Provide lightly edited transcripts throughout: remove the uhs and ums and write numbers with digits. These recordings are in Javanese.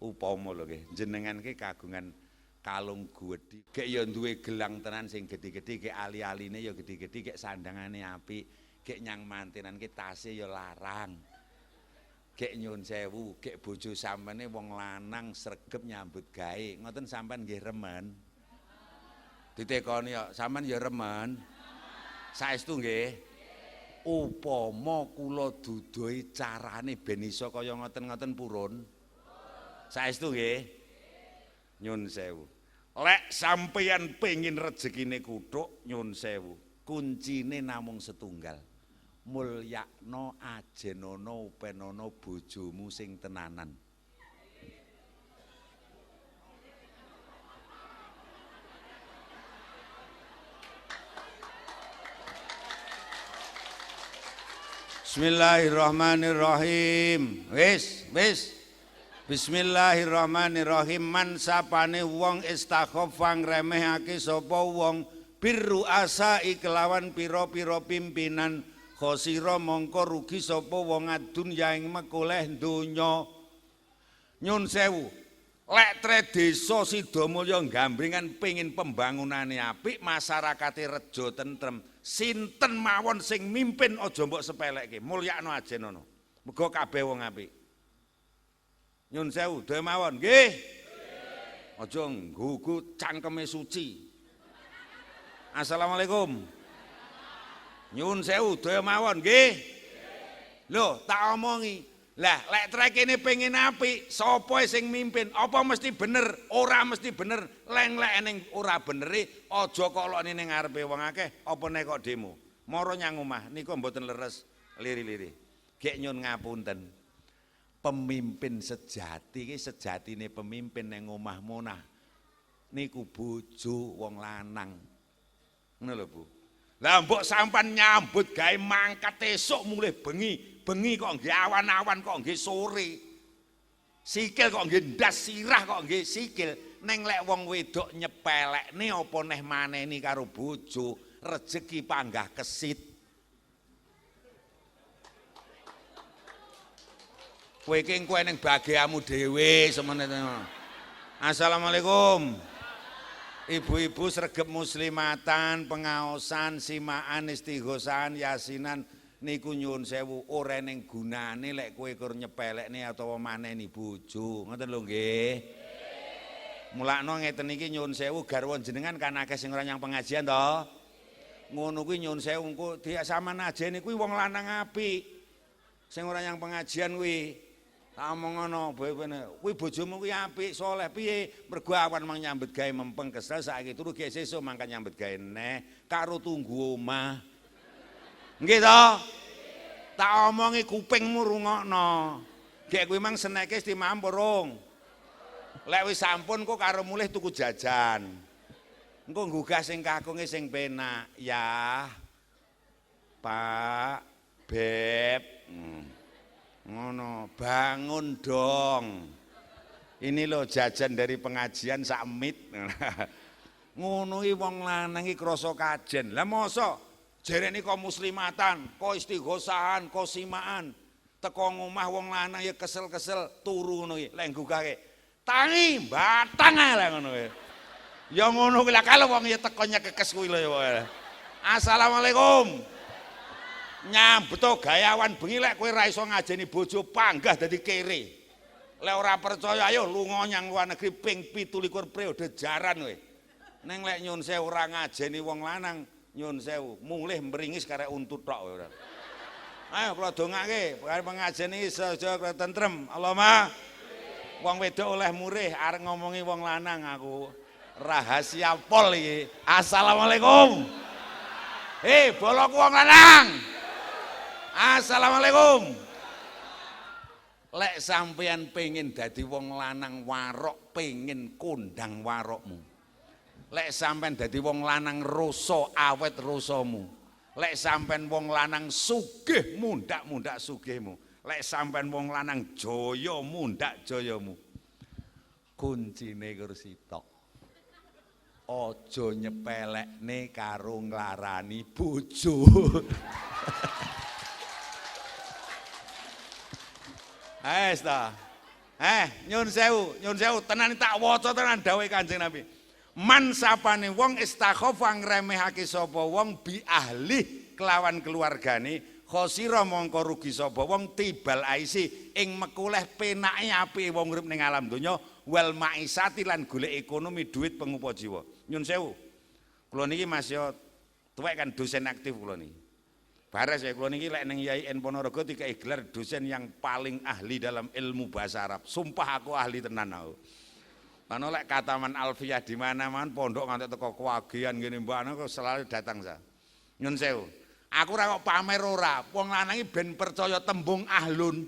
upama lho nggih jenengan ki kagungan kalung gedhi gek ya duwe gelang tenan sing gedhi-gedhi gek ali-aline ya gedhi-gedhi gek sandangane apik gek nyang mantenan ki tase ya larang gek nyun sewu gek bojo sampene wong lanang sregep nyambut gawe ngoten sampean nggih remen ditekoni ya sampean ya remen saestu nggih upama kula dudohi carane ben iso kaya ngoten-ngoten purun saestu nggih nyun sewu lek sampeyan pengin rezekine kuthuk nyun sewu kuncine namung setunggal mulyakno ajenono upenono bojomu sing tenanan Bismillahirrahmanirrahim. Wis. Bismillahirrahmanirrahim. Man sapane wong istaghfang remehake sapa wong birru asa iklawan pira-pira pimpinan khosira mongko rugi sapa wong adunya ing mekoleh donya. Nyun sewu. Lek tre desa Sidamulya Gambringan pengin pembangunane apik, masyarakate rejo tentrem. Sinten mawon sing mimpin aja mbok sepelekke, mulyakno ajenono. Muga kabeh wong apik. Nyun sewu, dhewe mawon nggih. Aja nggugu cangkeme suci. Assalamualaikum. Nyun sewu, dhewe mawon nggih. Lho, tak omongi. Lah, lek trek kene pengen apik, sapa sing mimpin? Apa mesti bener? Ora mesti bener. Leng-lek ning ora beneri, aja kolokne ning ngarepe wong akeh, apa nek kok demo. Mara nyang omah niku mboten leres liri-liri. Gek nyun ngapunten. Pemimpin sejati iki sejatine pemimpin ning omah munah. Niku bojo wong lanang. Ngono lho, Bu. Lah mbok sampan nyambut gawe mangkat esuk mulih bengi kok nggih awan-awan kok nggih sore. Sikil kok nggih ndas sirah kok nggih sikil. Neng lek wong wedok nyepelekne apa neh maneni karo bojo, rejeki panggah kesit. Kowe iki engko ning bageamu dhewe semene. Assalamualaikum. Ibu-ibu sregep muslimatan, pengaosan, simaan, istighosan, yasinan niku nyuwun sewu ora ning gunane lek kowe kur nyepelekne utawa maneni bojo. Ngoten lho nggih. Mulakno ngeten iki nyuwun sewu garwa jenengan kan akeh sing ora nyang pengajian to. Ngono kuwi nyuwun sewu engko diasaman ajene kuwi wong lanang apik. Sing ora nyang pengajian kuwi tak omong ngono, kuwi bojomu kuwi apik, saleh piye? Mergo awan mang nyambut gawe mempeng kesel saiki turu ge sesuk mangkat nyambut gawe neh karo tunggu omah. Nggih to? Tak omongi kupingmu rungokno. Gek kuwi mang seneke wis dimampurung. Lek wis sampun kok karo mulih tuku jajan. Engko nggugah sing kakunge sing penak, ya. Pak, Beb. Ngono, bangun dong. Ini loh jajan dari pengajian sak mit. Ngono iki wong lanang iki krasa kajen. Lah mosok jerene kok muslimatan, kok istighosahan, kok simaan. Teko ngomah wong lanang ya kesel-kesel turu ngono iki. Lek nggugahke tangi batang ae lah ngono kuwi. Ya ngono kuwi lah kalau wong ya teko nyekekes kuwi lho ya. Assalamualaikum. Nyambut gayawan bengi lek kowe ra iso ngajeni bojo panggah dadi kere. Lek ora percaya ayo lunga nyang luar negeri ping 17 periode jaran kowe. Ning lek nyun sewu ora ngajeni wong lanang, nyun sewu mulih mringis karek untut tok kowe. Ayo kula dongake, pengajeni sejo tentrem. Allahumma wong wedok oleh murih arep ngomongi wong lanang aku. Rahasia pol iki. Assalamualaikum. Bolokku wong lanang. Assalamualaikum. Lek sampeyan pengen dadi wong lanang warok, pengen kondang warokmu. Lek sampeyan dadi wong lanang rasa awet rasamu. Lek sampeyan wong lanang sugih mundak-mundak sugihmu. Lek sampeyan wong lanang jaya mundak jayamu. Kuncine kursi tok. Aja nyepelekne karo nglarani bojo. Aes ta. Nyun sewu tenan tak waca tenan dawuhe Kanjeng Nabi. Man sapane wong istakhofa ngremehake sapa wong bi ahli kelawan keluargane khosira mongko rugi sapa wong tibal aisi ing mekuleh penake apike wong urip ning alam donya wal maisati lan golek ekonomi duit pengupa jiwa. Nyun sewu. Kula niki Mas yo tuwek kan dosen aktif kula niki. Bares ya kula niki lek ning YIN Ponorogo dikai gelar dosen yang paling ahli dalam ilmu bahasa Arab. Sumpah aku ahli tenan aku. Ana lek Kataman Alfiyah di mana-mana pondok nganti teko Kewagian ngene mbak aku selalu datang saya. Nyun sewu. Aku ora kok pamer ora. Wong lanang iki ben percaya tembung ahlun.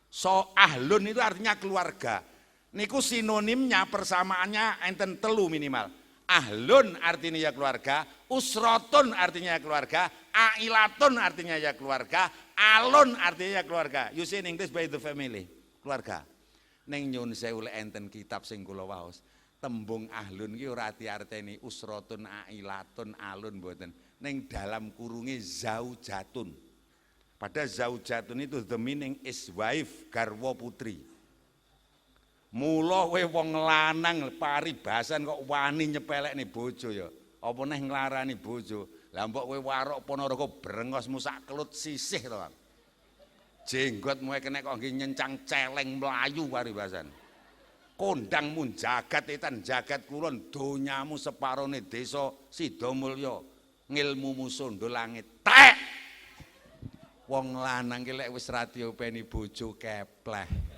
So ahlun itu artinya keluarga. Niku sinonimnya persamaannya enten telu minimal. Ahlun artinya ya keluarga, usrotun artinya ya keluarga, ailatun artinya ya keluarga, alun artinya ya keluarga. You see in English by the family, keluarga. Ning nyun sewu lek enten kitab sing kula waos, tembung ahlun ki ora diarteni usrotun, ailatun, alun mboten. Ning dalam kurunge zaujatun. Pada zaujatun itu the meaning is wife, garwa putri. Mula kowe wong lanang paribasan kok wani nyepelekne bojo ya. Apa neh nglarani bojo. Lah mbok kowe warok Ponorogo brengosmu sak kelut sisih to, Kang. Jenggotmu kene kok nggih nyencang celeng mlayu paribasan. Kondangmu jagat etan jagat kulon donyamu separone desa Sidomulya. Ngilmumu sondo langit. Tek. Wong lanang ki lek wis ra diopeni bojo kepleh.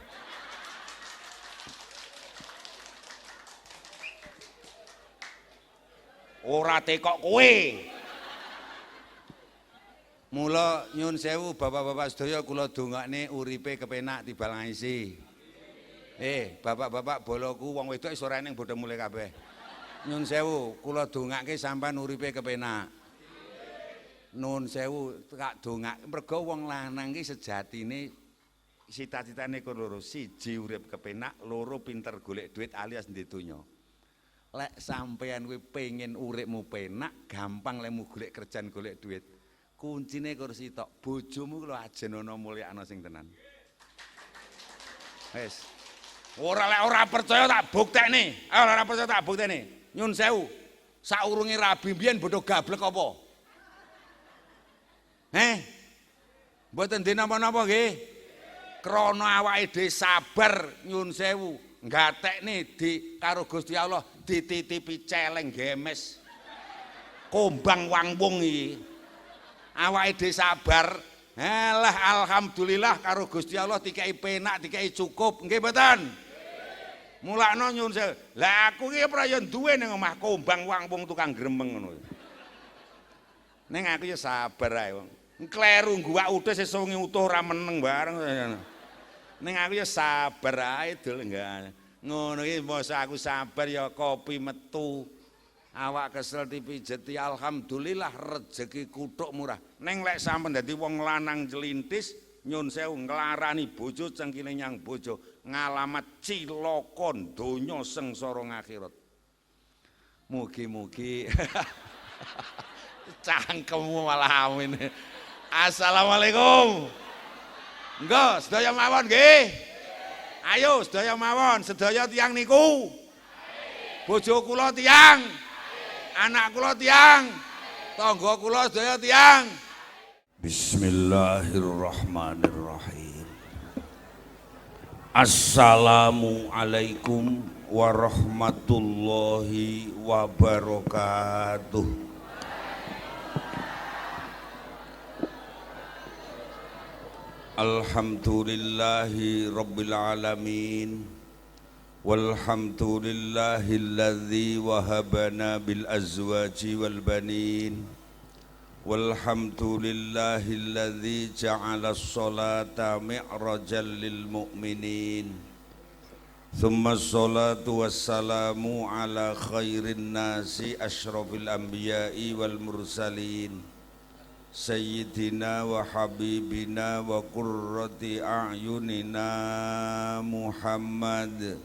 Ora tekok kowe. Mula nyun sewu bapak-bapak sedaya kula dongakne uripe kepenak tibal ngaisi. Bapak-bapak boloku wong wedok iso ora ning bodho mulih kabeh. Nyun sewu kula dongake sampean uripe kepenak. Nun sewu tak dongak mergo wong lanang ki sejatine cita-citane loro, siji urip kepenak, loro pinter golek duit alias ndek donya. Lek sampean kowe pengen uripmu penak, gampang lemu golek kerjaan golek duit. Kuncine kursi tok, bojomu lho ajen ana mulyakno sing tenan. Wis. Ora lek ora percaya tak buktekne. Ora percaya tak buktekne. Nyun sewu. Saurunge rabi mbiyen bodho gablek apa? Mboten den napa-napa nggih. Krana awake dhewe sabar nyun sewu. Ngatekne di karo Gusti Allah dititipi celeng gemes. Kombang wangwung iki. Awake dhewe sabar. Alah alhamdulillah karo Gusti Allah dikai penak, dikai cukup. Nggih mboten? Mulakno nyun sewu. Lah aku iki ora yo duwe ning omah kombang wangwung tukang gremeng ngono. Ning aku ya sabar ae wong. Kleru guwak udhes sesungi utuh ora meneng bareng. Ning aku ya sabar ae dul enggak. Ngono iki mosok aku sabar ya kopi metu. Awak kesel dipijeti alhamdulillah rezeki kuthuk murah. Ning lek sampean dadi wong lanang jelintis nyun sewu nglarani bojo cengkile nyang bojo ngalamat cilaka donya sengsara akhirat. Mugi-mugi cangkemmu malah amin. Assalamualaikum. Engko sedaya mawon nggih. Ayo sedaya mawon, sedaya tiyang niku. Bojo kula tiyang. Anak kula tiyang. Tangga kula sedaya tiyang. Bismillahirrahmanirrahim. Assalamualaikum warahmatullahi wabarakatuh. Alhamdulillahi rabbil alamin. Walhamdulillahilladzi wahabana bil azwaji wal banin. Walhamdulillahilladzi ja'ala as-salata mi'rajal lil mu'minin. Thumma as-salatu wassalamu ala khairin nasi asyrafil anbiya'i wal mursalin. Sayyidina wa habibina wa qurrati a'yunina Muhammad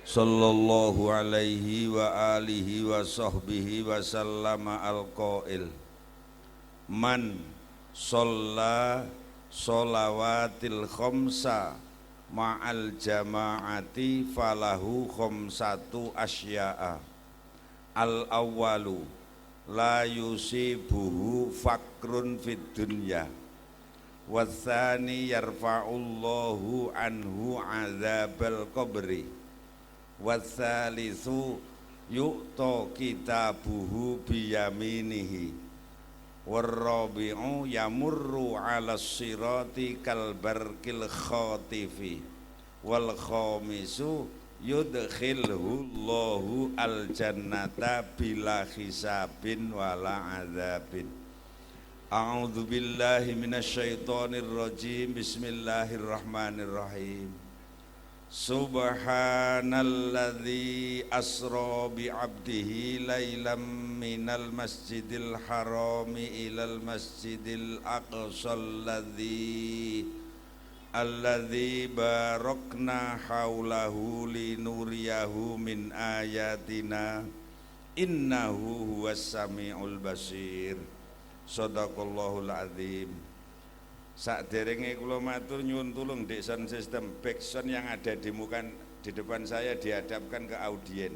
sallallahu alaihi wa alihi wa sahbihi wa sallama al-qail man sholla sholawatil khamsa ma'al jama'ati falahu khamsatu asya'a. Al awwalu la yusibuhu fakrun fid dunya, watsani yarfa'ullahu anhu adzabal qabri, watsalitsu yu'ta kitabuhu biyaminihi, warrabi'u yamurru 'alas sirati kal barqil khatifi, wal khamisu yudkhilhu Allahu al jannata bila hisabin wala adzabin. A'udzu billahi minasyaitonir rajim. Bismillahirrahmanirrahim. Subhanalladzi asra bi 'abdihi lailam minal masjidil harami ilal masjidil aqsal alladzi barakna haulahu linuriyahu min ayatina innahu huwas samiul basir. Shadaqallahul azim. Sakderenge kula matur nyuwun tulung Dek sound system, backsound yang ada di depan saya dihadapkan ke audien.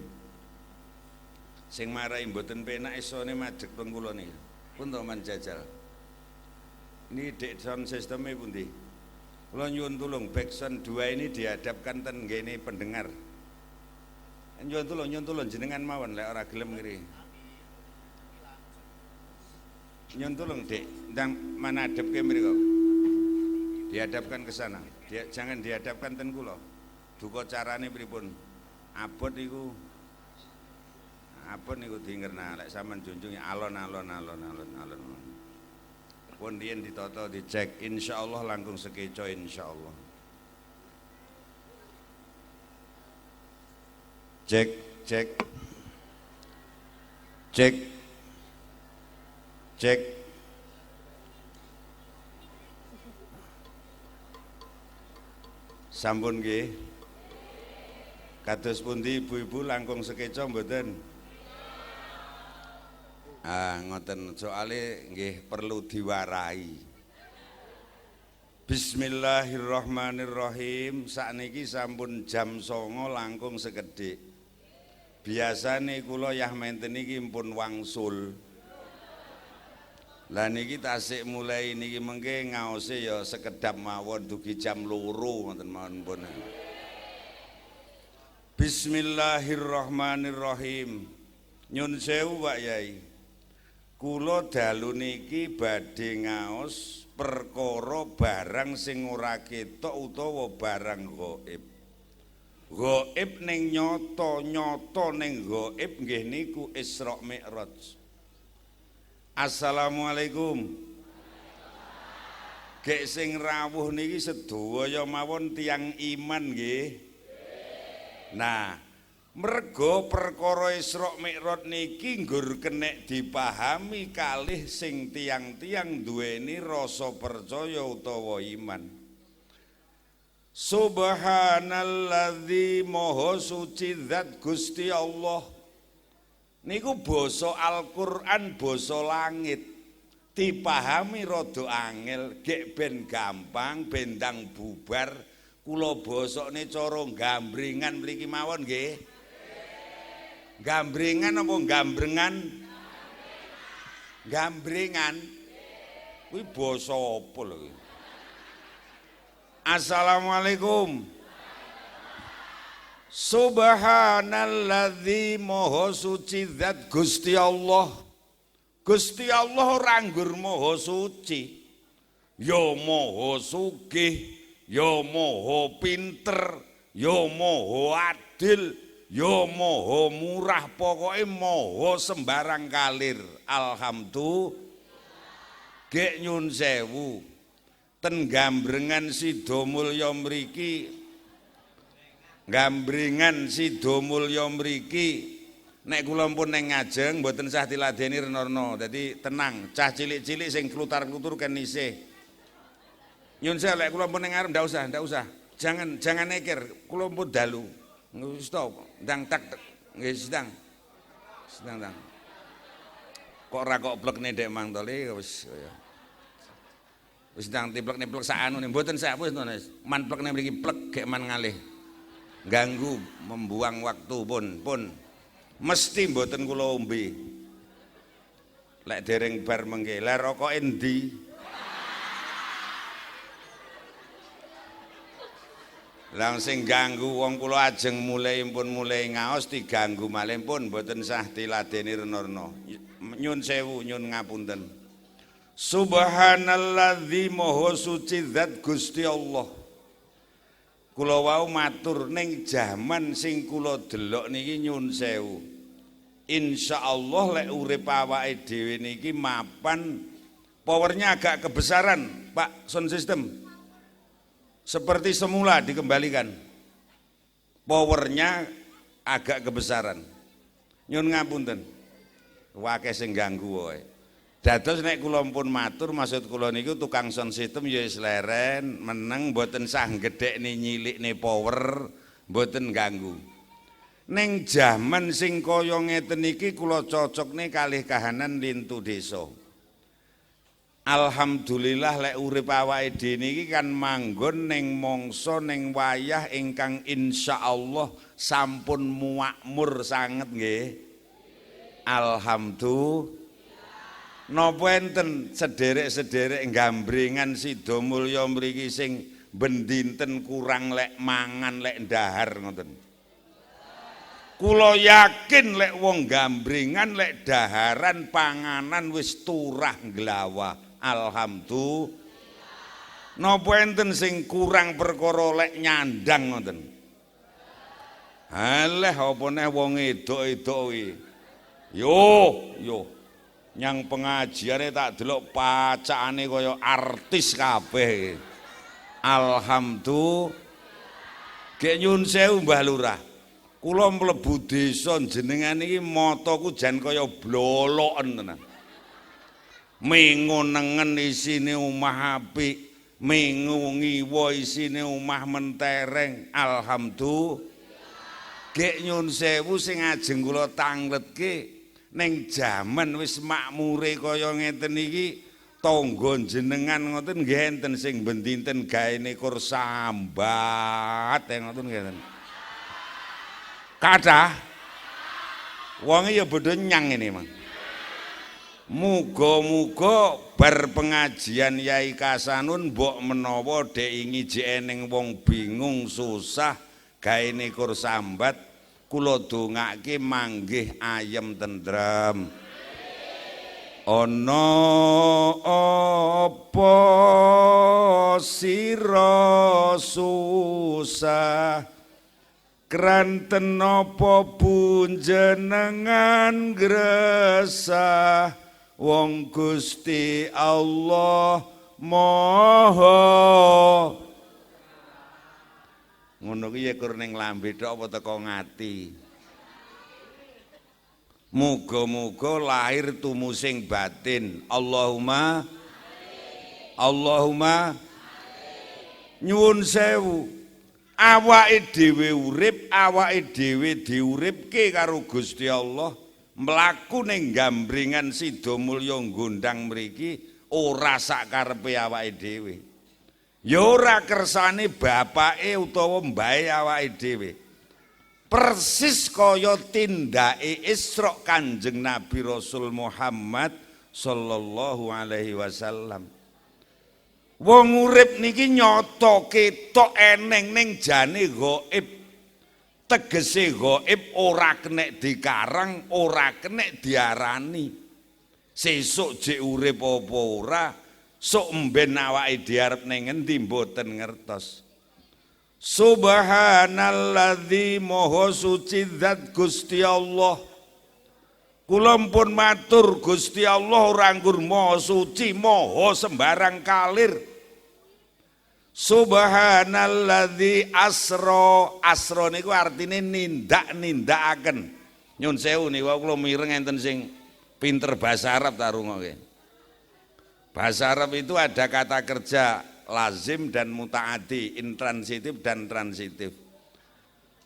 Sing marai mboten penak isone madheg teng kula niki. Pun to man jajal. Ini Dek sound systeme pundi? Kula nyuwun tulung backsound 2 ini dihadapkan ten nggene pendengar. Nyuwun tulung jenengan mawon lek ora gelem ngiri. Nyuwun tulung Dek, ndang manadepke mriko. Dihadapkan ke sana. Jangan dihadapkan ten kula. Duka carane pripun? Abot niku dingerna lek sampean junjung alon-alon. Pun dien ditata dicek, insyaallah langkung sekeco insyaallah. Cek. Sampun nggih. Kados pundi ibu-ibu langkung sekeco mboten? Ngoten soale nggih perlu diwarai. Bismillahirrahmanirrahim. Sakniki sampun jam 09.00 langkung sekedhik. Biasane kula yah menten iki pun wangsul. Lah niki tasik mulai niki mengke ngaose ya sekedap mawon dugi jam 2 ngoten mawon pun. Bismillahirrahmanirrahim. Nyun sewu Pak Yai. Kula dalu niki badhe ngaos perkara barang sing ora ketok utawa barang gaib. Gaib ning nyata ning gaib nggih niku Isra Mi'raj. Assalamualaikum. Gek sing rawuh niki sedaya mawon tiyang iman nggih. Nah, mergo perkara Isra Mi'raj niki nggur kenek dipahami kalih sing tiang-tiang duweni rasa percaya utawa iman. Subhanalladzi maha suci zat Gusti Allah. Niku basa Al-Qur'an basa langit. Dipahami rada angel, gek ben gampang bendang bubar. Kula basane cara gambringan mriki mawon nggih. Gambringan apa gambrengan? Gambringan. Kuwi basa apa lho iki? Assalamualaikum. Subhanalladzi maha suci zat Gusti Allah. Gusti Allah ora nggur maha suci. Ya maha sugih, ya maha pinter, ya maha adil, ya maha murah, pokoke maha sembarang kalir. Alhamdulillah. Gek nyun sewu. Ten gambrengan Sidomulya mriki, gambringan Sidomulya mriki nek kula pun ning ngajeng mboten sah diladeni renorno. Dadi tenang, cah cilik-cilik sing klutar-klutur kan isih. Nyun sewu lek kula pun ning ngarep ndak usah. Jangan ekir, kula pun dalu. Wis to, ndang tak nggih sedang. Kok ora kok blekne Dek Mangtole wis kaya. Wis ndang tiplek-niplek sak anune mboten sak wis man plekne mriki plek gek man ngalih. Ganggu membuang waktu pun mesti mboten kula ombe. Lek dereng bar mengke, lek rokok endi? Langsung ganggu wong kula ajeng mulai ngaos diganggu malih pun mboten sah diladeni renorno. Nyun sewu nyun ngapunten. Subhanalladzi maha suci zat Gusti Allah. Kula wau matur ning jaman sing kula delok niki nyun sewu. Insyaallah lek urip awake dhewe niki mapan powernya agak kebesaran, Pak sound system. Seperti semula dikembalikan. Powernya agak kebesaran. Nyun ngapunten. Wake sing ganggu wae. Dados nek kula pun matur maksud kula niku tukang sound system ya wis leren, meneng mboten sah gedhekne nyilikne power, mboten ganggu. Ning jaman sing kaya ngeten iki kula cocokne kalih kahanan lintu desa. Alhamdulillah lek urip awake dhewe niki kan manggon ning mangsa ning wayah ingkang insyaallah sampun makmur sanget nggih. Alhamdulillah. Napa enten sederek-sederek gambringan Sida Mulya mriki sing ben dinten kurang lek mangan lek ndahar ngoten. Kula yakin lek wong gambringan lek daharan panganan wis turah glawah. Alhamdulillah. Napa enten sing kurang perkara lek nyandang ngoten. Halah apa neh wong edok-edok iki. Yo. Nyang pengajiane tak delok pacakane kaya artis kabeh. Alhamdulillah. Gek nyun sewu Mbah Lurah. Kula mlebu desa jenengan iki mataku jan kaya bloloken tenan. Mengonengen isine omah apik, mengu ngiwa isine omah mentereng. Alhamdulillah. Gek nyun sewu sing ajeng kula tangletke ning jaman wis makmure kaya ngeten iki tangga jenengan ngoten nggih enten sing bendinten gaene kur sambat ngoten ngeten. Kathah wong ya bodho nyang ini Mang. Muga-muga bar pengajian Yai Kasanun mbok menawa dek ngiji eneng wong bingung susah gaene kur sambat kula dongake manggih ayem tentrem. Ana apa sira susah kranten apa punjenengan gresah wong Gusti Allah Maha. Ngono ki ya kur ning lambe tok apa teko ngati. Muga-muga lahir tumusing batin. Allahumma nyuwun sewu. Awake dhewe urip, awake dhewe diuripke karo Gusti Allah. Mlaku ning gambringan Sida Mulya ngundang mriki ora sak karepe awake dhewe. Ya ora kersane bapake utawa mbahe awake dhewe. Persis kaya tindake Isra Kanjeng Nabi Rasul Muhammad sallallahu alaihi wasallam. Wong urip niki nyata ketok eneng ning jane gaib. Tegese gaib ora kenek dikarang, ora kenek diarani. Sesuk jek urip apa ora sok mben awake diarep ning endi mboten ngertos. Subhanalladzi maha suci zat Gusti Allah. Kula pun matur Gusti Allah ora nggur maha suci, maha sembarang kalir. Subhanalladzi asra niku artine nindak-nindakaken. Nyun sewu niku kula mireng enten sing pinter bahasa Arab tak rungokke. Bahasa Arab itu ada kata kerja lazim dan mutaati, intransitif dan transitif.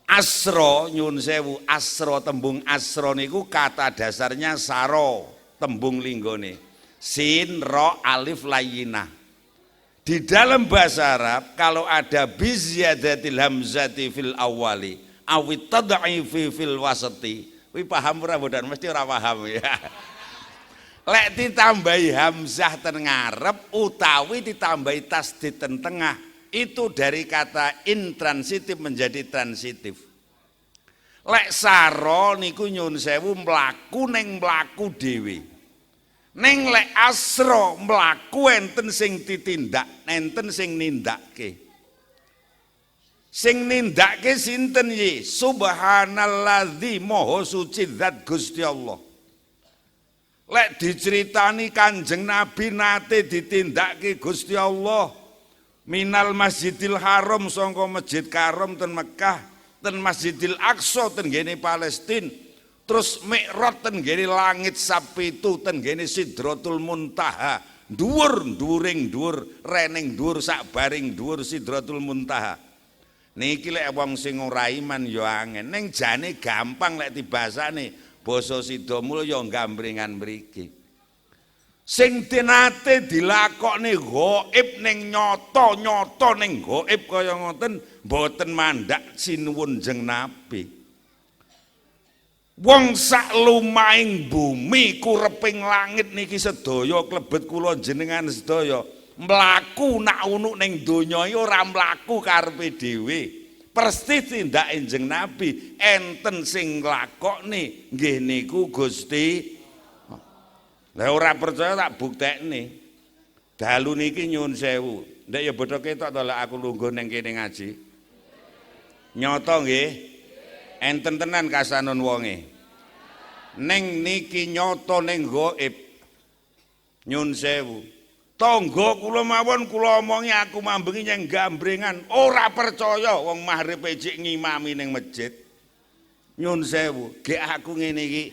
Asro nyun sewu, asro tembung asro niku kata dasarnya saro, tembung linggone. Sin ro alif layinah. Di dalam bahasa Arab kalau ada bizyadatil hamzati fil awali awit tad'ifi fil wasati, kuwi paham ora bodan mesti ora paham ya. Lek ditambahi hamzah ten ngarep utawi ditambahi tasdid ten tengah, itu dari kata intransitif menjadi transitif. Lek saro niku nyun sewu mlaku ning mlaku dhewe. Neng lek asro mlaku enten sing ditindak, enten sing nindakke. Sing nindakke sinten iki? Subhanalladzi maha suci zat Gusti Allah. Lek diceritani Kanjeng Nabi nate ditindakke Gusti Allah minal Masjidil Haram sangka Masjid Karam ten Mekah, ten Masjidil Aqsa ten ngene Palestina. Terus mi'raj ten ngene langit sapitu ten ngene Sidratul Muntaha, dhuwur-dhuwuring dhuwur, rening dhuwur sak baring dhuwur Sidratul Muntaha. Niki lek wong sing ora iman ya angel, ning jane gampang lek dibasane basa Sidomul ya gambringan mriki. Sing dinate dilakokne gaib ning nyata ning gaib kaya ngoten mboten mandhak sinuwun jeng Nabi. Wong sak lumahing bumi kureping langit niki sedaya klebet kula jenengan sedaya mlaku nak unuk ning donya iki ora mlaku karepe dhewe. Persis tindake Kanjeng Nabi enten sing nglakokne nggih niku Gusti. Lah ora percaya tak buktekne. Dalu niki nyuwun sewu. Ndek ya bodho ketok to lek aku lungguh ning kene ngaji. Nyata nggih. Enten tenan kasanon wonge. Ning niki nyata ning gaib. Nyun sewu. Tangga kula mawon kula omongi aku mambengi nyang gambrengan, ora percaya wong maghrib ejik ngimami ning masjid. Nyun sewu, gek aku ngene iki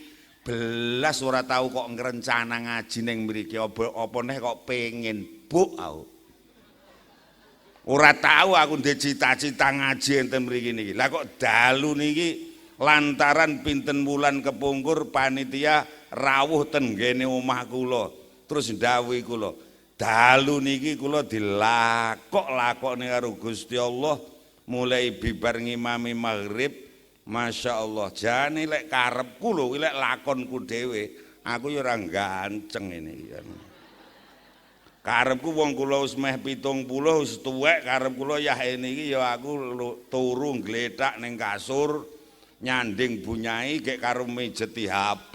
belas ora tahu kok ngrencana ngaji ning mriki apa neh kok pengen buk aku. Ora tahu aku ndek cita-cita ngaji enten mriki niki. Lah kok dalu niki lantaran pinten wulan kepungkur panitia rawuh ten ngene omah kula. Terus ndhawuhi kula, dalu niki kula dilakok-lakokne karo Gusti Allah mulai bibar ngimami maghrib. Masya Allah, jane lek karepku lho, lek lakonku dhewe, aku ya ora ganceng ini. Karepku wong kula wis meh 70 wis tuwek, karep kula yah niki ya aku turu gletak ning kasur nyanding bunyai gek karo mijeti HP.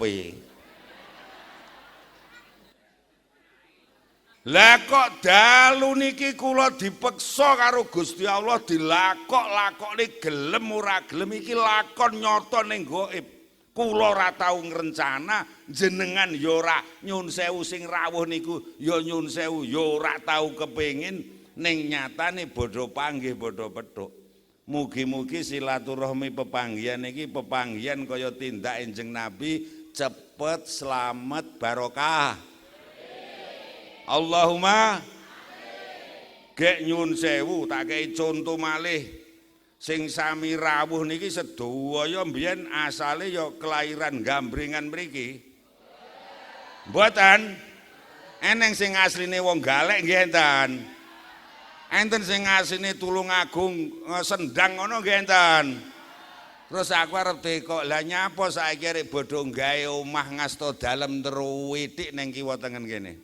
Lah kok dalu niki kula dipeksa karo Gusti Allah dilakok-lakokne gelem ora gelem iki lakon nyata ning gaib. Kula ora tau ngrencana, jenengan ya ora nyun sewu sing rawuh niku ya nyun sewu ya ora tau kepengin ning nyatane bodho panggih bodho pethuk. Mugi-mugi silaturahmi pepanggihan niki pepanggihan kaya tindak Kanjeng Nabi cepet slamet barokah. Allahumma gek nyun sewu tak kei contoh malih sing sami rawuh niki sedaya mbiyen asale ya kelahiran gambringan mriki. Mboten eneng sing asline wong Galek nggih enten. Enten sing asline Tulungagung Sendang ngono nggih enten. Terus aku arep teko, lah nyapa saiki arek bodho gawe omah ngasta dalem teruwitik ning kiwa tengen kene.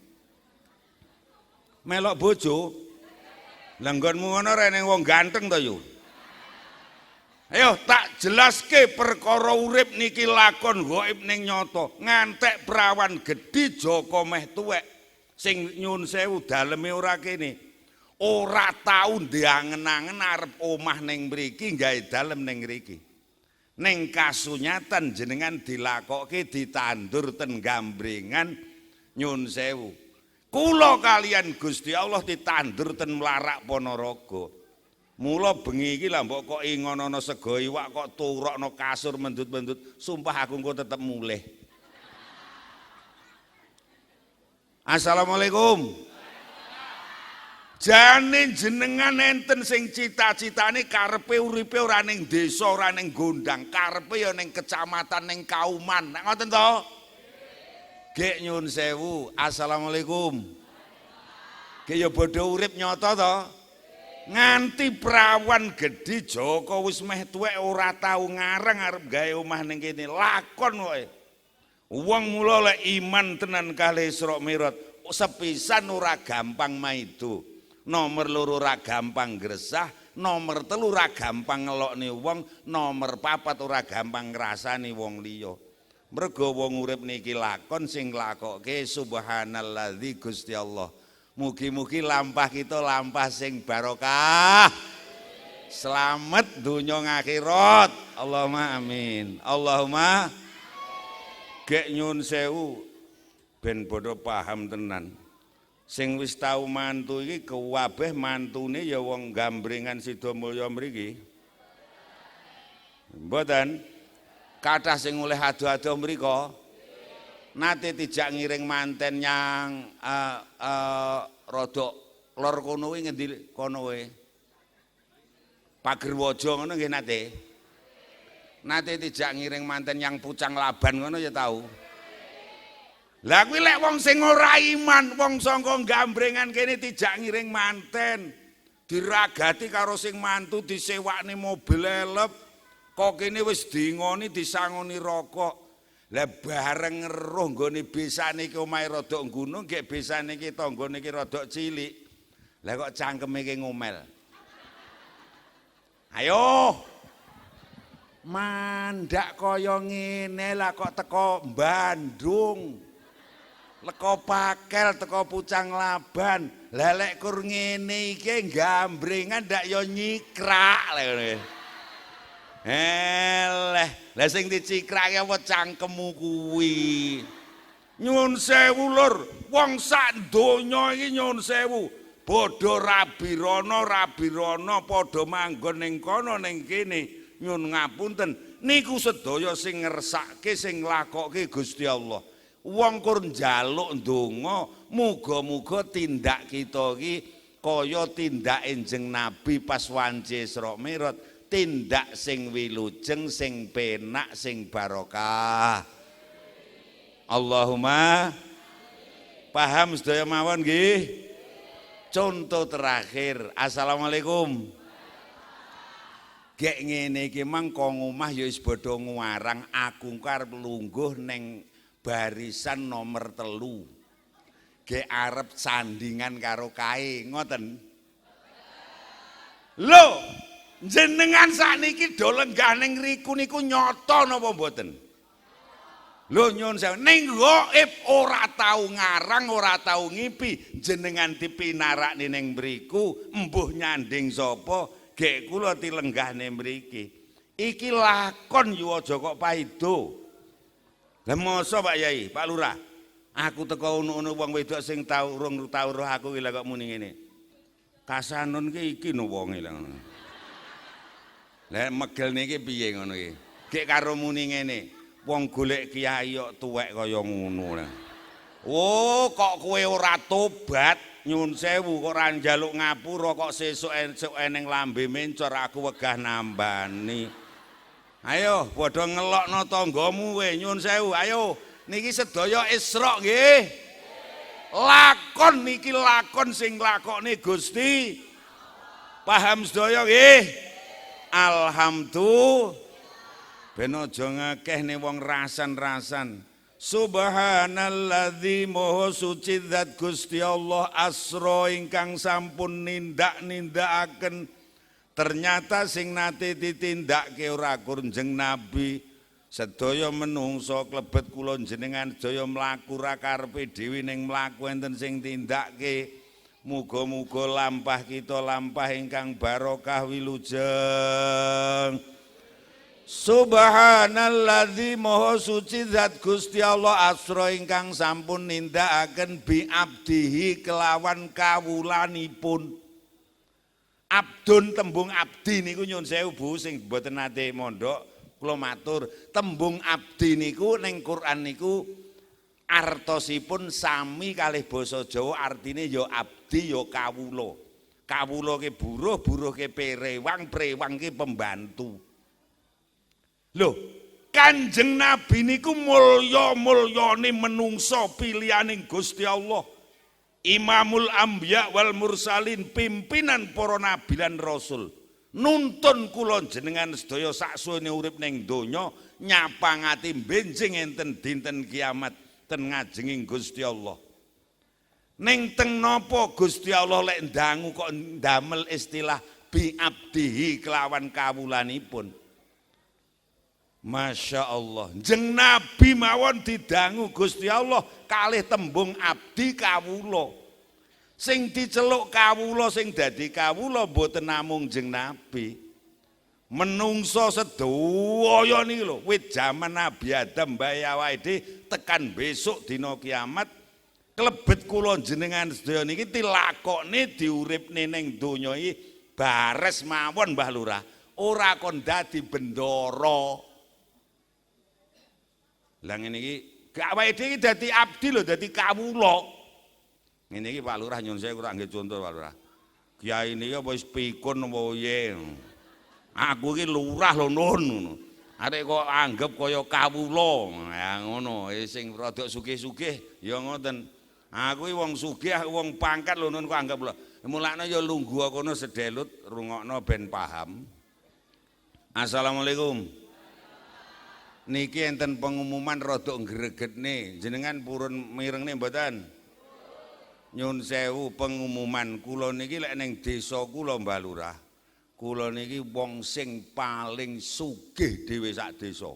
Melok bojo langgonmu ngono rene wong ganteng to yo. Ayo tak jelaske perkara urip niki lakon gaib ning nyata. Ngantek prawan gedhi Joko meh tuwek sing nyun sewu daleme ora kene. Ora tau ndiangen-angen arep omah ning mriki gawe dalem ning mriki. Ning kasunyatan jenengan dilakokke ditandur ten gambringan nyun sewu. Kula kalian Gusti Allah ditandur ten Mlarak Ponorogo. Mula bengi iki lah mbok kok ingono sego iwak kok turokno kasur mendut-mendut, sumpah aku engko tetep mulih. Assalamualaikum. Jane jenengan enten sing cita-citane karepe uripe ora ning desa, ora ning gondang, karepe ya ning kecamatan, ning kauman. Nek ngoten to? Gek nyun sewu, assalamualaikum. Kaya bodho urip nyata to. Nganti prawan gedhi Joko wis meh tuwek ora tau ngareng arep gawe omah ning kene lakon wae. Wong mula lek iman tenan kalih Isra Mi'raj sepisan ora gampang maido. Nomor loro ora gampang gresah, nomor telu ora gampang ngelokne wong, nomor papat ora gampang ngrasani wong liya. Mergo wong urip niki lakon sing nglakokke subhanalladzi Gusti Allah. Mugi-mugi lampah kita lampah sing barokah. Selamat dunya akhirat. Allahumma amin. Allahumma gek nyun sewu ben padha paham tenan. Sing wis tau mantu iki kabeh mantune ya wong Gambringan Sidomulya mriki. Mboten kathah sing oleh ado-ado mriko. Nate tijak ngiring manten yang rodok lor kono kuwi ngendi kono wae. Pagerwaja ngono nggih nate. Nate tijak ngiring manten yang Pucang Laban ngono ya tau. Lah kuwi lek wong sing ora iman, wong saka Gambrengan kene tijak ngiring manten, diragati karo sing mantu disewakne mobil elep, kok kene wis dingoni disangoni rokok. Lah bareng ngeruh nggone besane iki omahe rodok gunung, gek besane iki tanggane iki rodok cilik. Lah kok cangkeme iki ngomel. Ayo. Mandak kaya ngene lah kok teko Bandung. Leko Pakel teko Pucang Laban. Lah lek kur ngene iki Gambrengan ndak ya nyikrak lha ngene. Eleh, lah sing dicikrake apa cangkemmu kuwi. Nyun sewu lur, wong sak donya iki nyun sewu. Padha rabirana padha manggon ning kono ning kene. Nyun ngapunten, niku sedaya sing ngersake sing nglakokke Gusti Allah. Wong kur njaluk ndonga, muga-muga tindak kita iki kaya tindak Enjing Nabi pas wanci Isra Mi'raj. Tindak sing wilujeng, sing penak, sing barokah. Allahumma paham sedaya mawon nggih. Contoh terakhir, assalamualaikum. Gek ngene iki mangko omah ya wis bodho nguarang, aku arep lungguh ning barisan nomor 3. Gek arep sandingan karo kae, ngoten. Lho, jenengan sakniki do lenggah ning riku niku nyata napa mboten? Lho nyun sewu, ning gaib ora tau ngarang, ora tau ngipi, jenengan dipinarakne ning mriku, embuh nyanding sapa, gek kula dilenggahne mriki. Iki lakon yo aja kok paido. Lah mosok Pak Yai, Pak Lurah, aku teko ono wong wedok sing tau urung tau roh aku iki lha kok muni ngene. Kasanun ki iki no wonge lha ngono. Lah megel niki piye ngono iki? Gek karo muni ngene, wong golek kiai kok tuwek kaya ngono lho. Oh, kok kowe ora tobat, nyun sewu kok ora njaluk ngapura kok sesuk eneng lambe mencor aku wegah nambani. Ayo padha ngelokno tanggamu we nyun sewu, ayo niki sedaya Isra nggih. Lakon niki lakon sing lakone Gusti. Paham sedaya nggih? Alhamdulillah. Ben aja ngakehne wong rasan-rasan. Subhanalladzi maha suci zat Gusti Allah asra ingkang sampun nindak-nindakaken. Ternyata sing nate ditindakke ora Kanjeng Nabi. Sedaya menungso klebet kula jenengan sedaya mlaku ra karepe dhewe ning mlaku enten sing tindakke. Muga-muga lampah kita lampah ingkang barokah wilujeng. Subhanalladzi maha suci zat Gusti Allah asra ingkang sampun nindakaken bi abdihi kelawan kawulanipun. Abdun tembung abdi niku nyun sewu Bu sing mboten nate mondok kula matur, tembung abdi niku ning Quran niku artosipun sami kalih basa Jawa, artine ya abdi ya kawula. Kawula ke buruh, buruh ke perewang, prewang ke pembantu. Loh, Kanjeng Nabi niku mulya-mulyane menungso pilihaning Gusti Allah. Imamul Anbiya wal Mursalin, pimpinan para nabi lan rasul. Nuntun kula jenengan sedaya saksuwene urip ning donya nyapangati benjing enten dinten kiamat ten ngajenging Gusti Allah. Ning teng napa Gusti Allah lek ndangu kok ndamel istilah bi abdihi kelawan kawulanipun. Masya Allah, jeng nabi mawon didangu Gusti Allah kalih tembung abdi kawula. Sing diceluk kawula sing dadi kawula mboten namung jeng nabi. Menungso sedaya niki lho, wit jaman Nabi Adam bae awake tekan besok dina kiamat klebet kula jenengan sedaya niki tilakone diuripne ning donya iki bares mawon Mbah Lurah, ora kon dadi bendara. Lah ngene iki awake dhewe dadi abdi lho, dadi kawula. Ngene iki Pak Lurah nyun saya kurang nggih contoh Pak Lurah. Kiai niki apa wis pikun apa piye. Aku iki lurah lho nun. Arek kok anggap kaya kawula. Ya ngono, sing rada sugih-sugih ya ngoten. Aku iki wong sugih, wong pangkat lho nun kok anggap lho. Mulane ya lungguh kono sedelut rungokno ben paham. Assalamualaikum. Niki enten pengumuman rada gregetne. Jenengan purun mirengne mboten? Nyun sewu pengumuman kula niki lek ning desa kula Mbah Lurah. Kula niki wong sing paling sugih dhewe sak desa.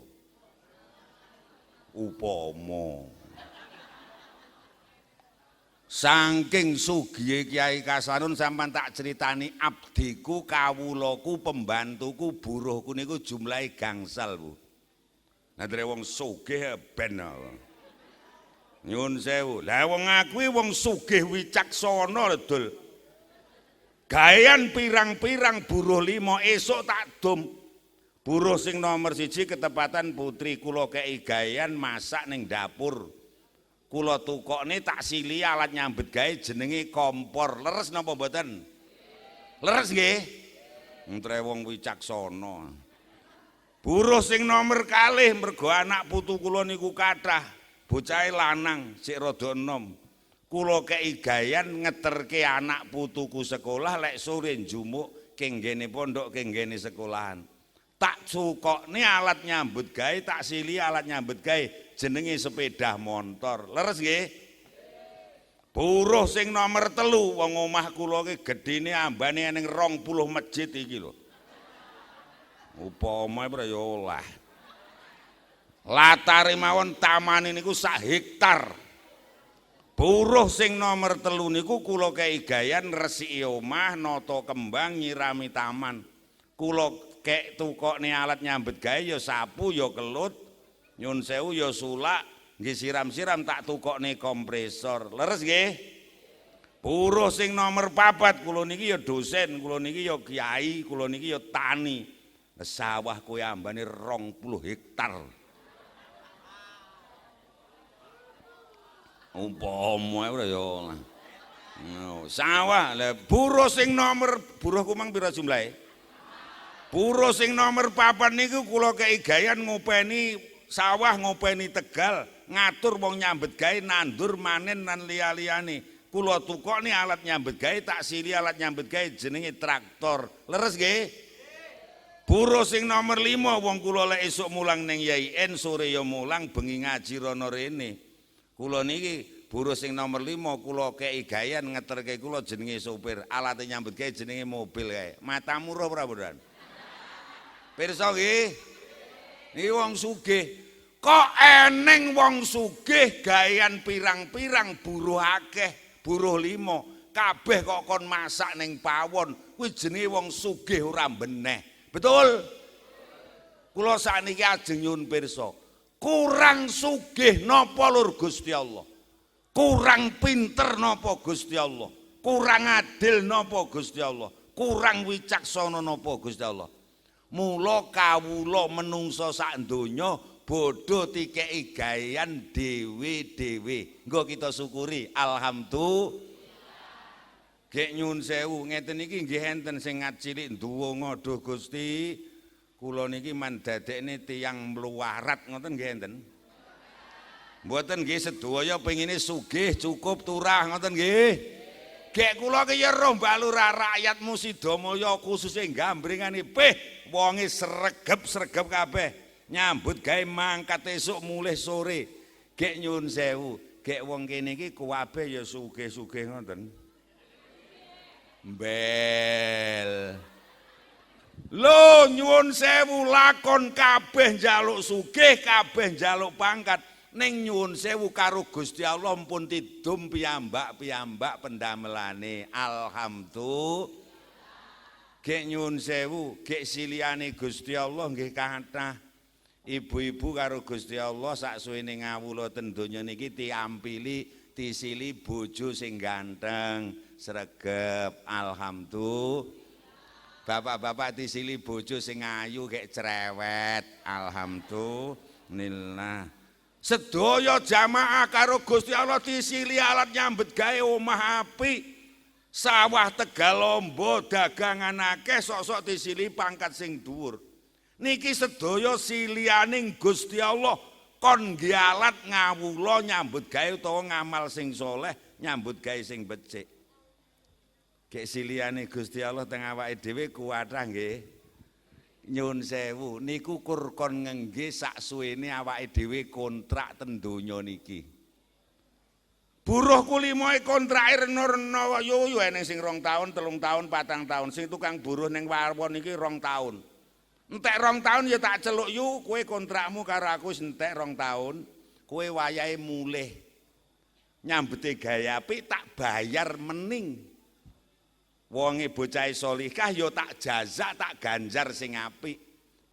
Upama saking sugihe Kiai Kasanun sampean tak critani abdiku, kawulaku, pembantuku, buruhku niku jumlahe gangsal, Bu. Nah dhewe wong sugih ben. Nyun sewu. Lah wong aku wong sugih wicaksana lho, Dul. Gawean pirang-pirang buruh 5 esuk tak dum. Buruh sing nomor 1 ketepatan putri kula kei gawean masak ning dapur. Kula tukokne tak sili alat nyambet gawe jenenge kompor. Leres napa mboten? Leres nggih? Entre wong wicaksana. Buruh sing nomor 2 mergo anak putu kula niku kathah. Bocahe lanang sik rada enom. Kula kei gayan ngeterke anak putuku sekolah lek sore njumuk kenggene pondok kenggene sekolahan. Tak cukokne alat nyambut gawe, tak sili alat nyambut gawe jenenge sepeda motor. Leres nggih? Buruh sing nomor 3 wong omah kula ki gedine ambane ning 20 masjid iki lho. Upama ya olah. Latare mawon taman niku 1 hektar. Buruh sing nomor 3 niku kula kei gayan resiki omah, nata kembang, nyirami taman. Kula kek tukokne alat nyambet gawe ya sapu ya kelut, nyun sewu ya sulak, nggih siram-siram tak tukokne kompresor. Leres nggih? Buruh sing nomor 4 kula niki ya dosen, kula niki ya kiai, kula niki ya tani. Sawah kowe ambane 20 hektar. Umpama ora ya. Sawah lah buruh sing nomor buruhku mang pira jumlahe? Buruh sing nomor 4 niku kula kei gayan ngopeni sawah, ngopeni Tegal, ngatur wong nyambet gawe, nandur, manen lan liya-liyane. Kula tukokne alat nyambet gawe, tak sili alat nyambet gawe jenenge traktor. Leres nggih? Buruh sing nomor 5 wong kula lek esuk mulang ning YIN, sore ya mulang, bengi ngaji rono rene. Kula niki buruh sing nomor 5 kula kei gayan ngeterke kula jenenge sopir, alat nyambut gawe jenenge mobil kae. Matamu ora Bro? Pirsa nggih. Niki wong sugih. Kok eneng wong sugih gawean pirang-pirang buruh akeh, buruh 5, kabeh kok kon masak ning pawon. Kuwi jenenge wong sugih ora beneh. Betul? Kula sakniki ajeng nyuwun pirsa. Kurang sugih napa Lur Gusti Allah? Kurang pinter napa Gusti Allah? Kurang adil napa Gusti Allah? Kurang wicaksana napa Gusti Allah? Mula kawula menungso sak donya bodho tikeki gawean dhewe-dhewe. Engko kita syukuri alhamdulillah. Gek nyuwun sewu ngeten iki nggih enten sing ngat cilik ndonga duh Gusti kula niki man dadekne tiyang mluwarat ngoten nggih enten. Mboten nggih sedaya pengine sugih cukup turah ngoten nggih. Gek kula ki ya roh Mbak Lurah rakyatmu Sidomaya khususe gambringane peh wonge sregep-sregep kabeh nyambut gawe mangkat esuk mulih sore. Gek nyuwun sewu, gek wong kene iki kuwabe ya sugih-sugih ngoten. Mbel. Lho nyuwun sewu lakon kabeh njaluk sugih, kabeh njaluk pangkat. Ning nyuwun sewu karo Gusti Allah pun tidum piyambak-piyambak pendamelane. Alhamdulillah. Gek nyuwun sewu, gek siliyane Gusti Allah nggih kathah. Ibu-ibu karo Gusti Allah saksuwene ngawula ten donya niki diampili, disili bojo sing ganteng, sregep. Alhamdulillah. Bapak-bapak disili bojo sing ayu gek cerewet. Alhamdulillah. Sedaya jamaah karo Gusti Allah disili alat nyambet gawe omah apik. Sawah Tegalombo dagangan akeh sok-sok disili pangkat sing dhuwur. Niki sedaya silianing Gusti Allah kon nggih alat ngawula nyambut gawe utawa ngamal sing soleh, nyambut gawe sing becik. Gek siliane Gusti Allah teng awake dhewe kuwathah nggih. Nyuwun sewu niku kur kon ngengge saksuwene awake dhewe kontrak ten donya niki. Buruh kulimoe kontrake rena-rena yo eneng sing 2 tahun, 3 tahun, 4 tahun. Sing tukang buruh ning warwon niki 2 tahun. Entek 2 tahun ya tak celuk yu kowe kontrakmu karo aku wis entek 2 tahun. Kowe wayahe mulih. Nyambete gawe apik tak bayar mening. Wonge bocah solihah ya tak jaza tak ganjar sing apik.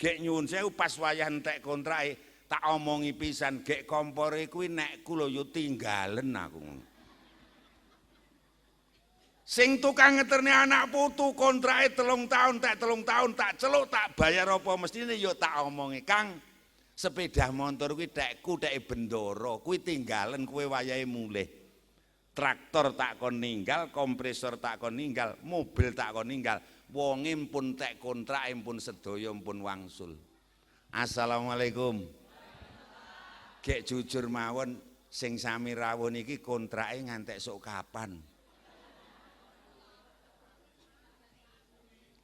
Gek nyuwun sewu pas wayah entek kontrake tak omongi pisan gek kompore kuwi nekku lho yo tinggalen aku. Sing tukang ngeterne anak putu kontrake 3 tahun tak 3 tahun tak celuk tak bayar apa mestine yo tak omongi Kang sepeda motor kuwi tekku teke bendoro kuwi tinggalen kowe wayahe mulih. Traktor tak kon ninggal, kompresor tak kon ninggal, mobil tak kon ninggal. Wonge pun tek kontrak pun sedaya pun wangsul. Assalamualaikum. Gek jujur mawon sing sami rawuh niki kontrake ngantek sok kapan?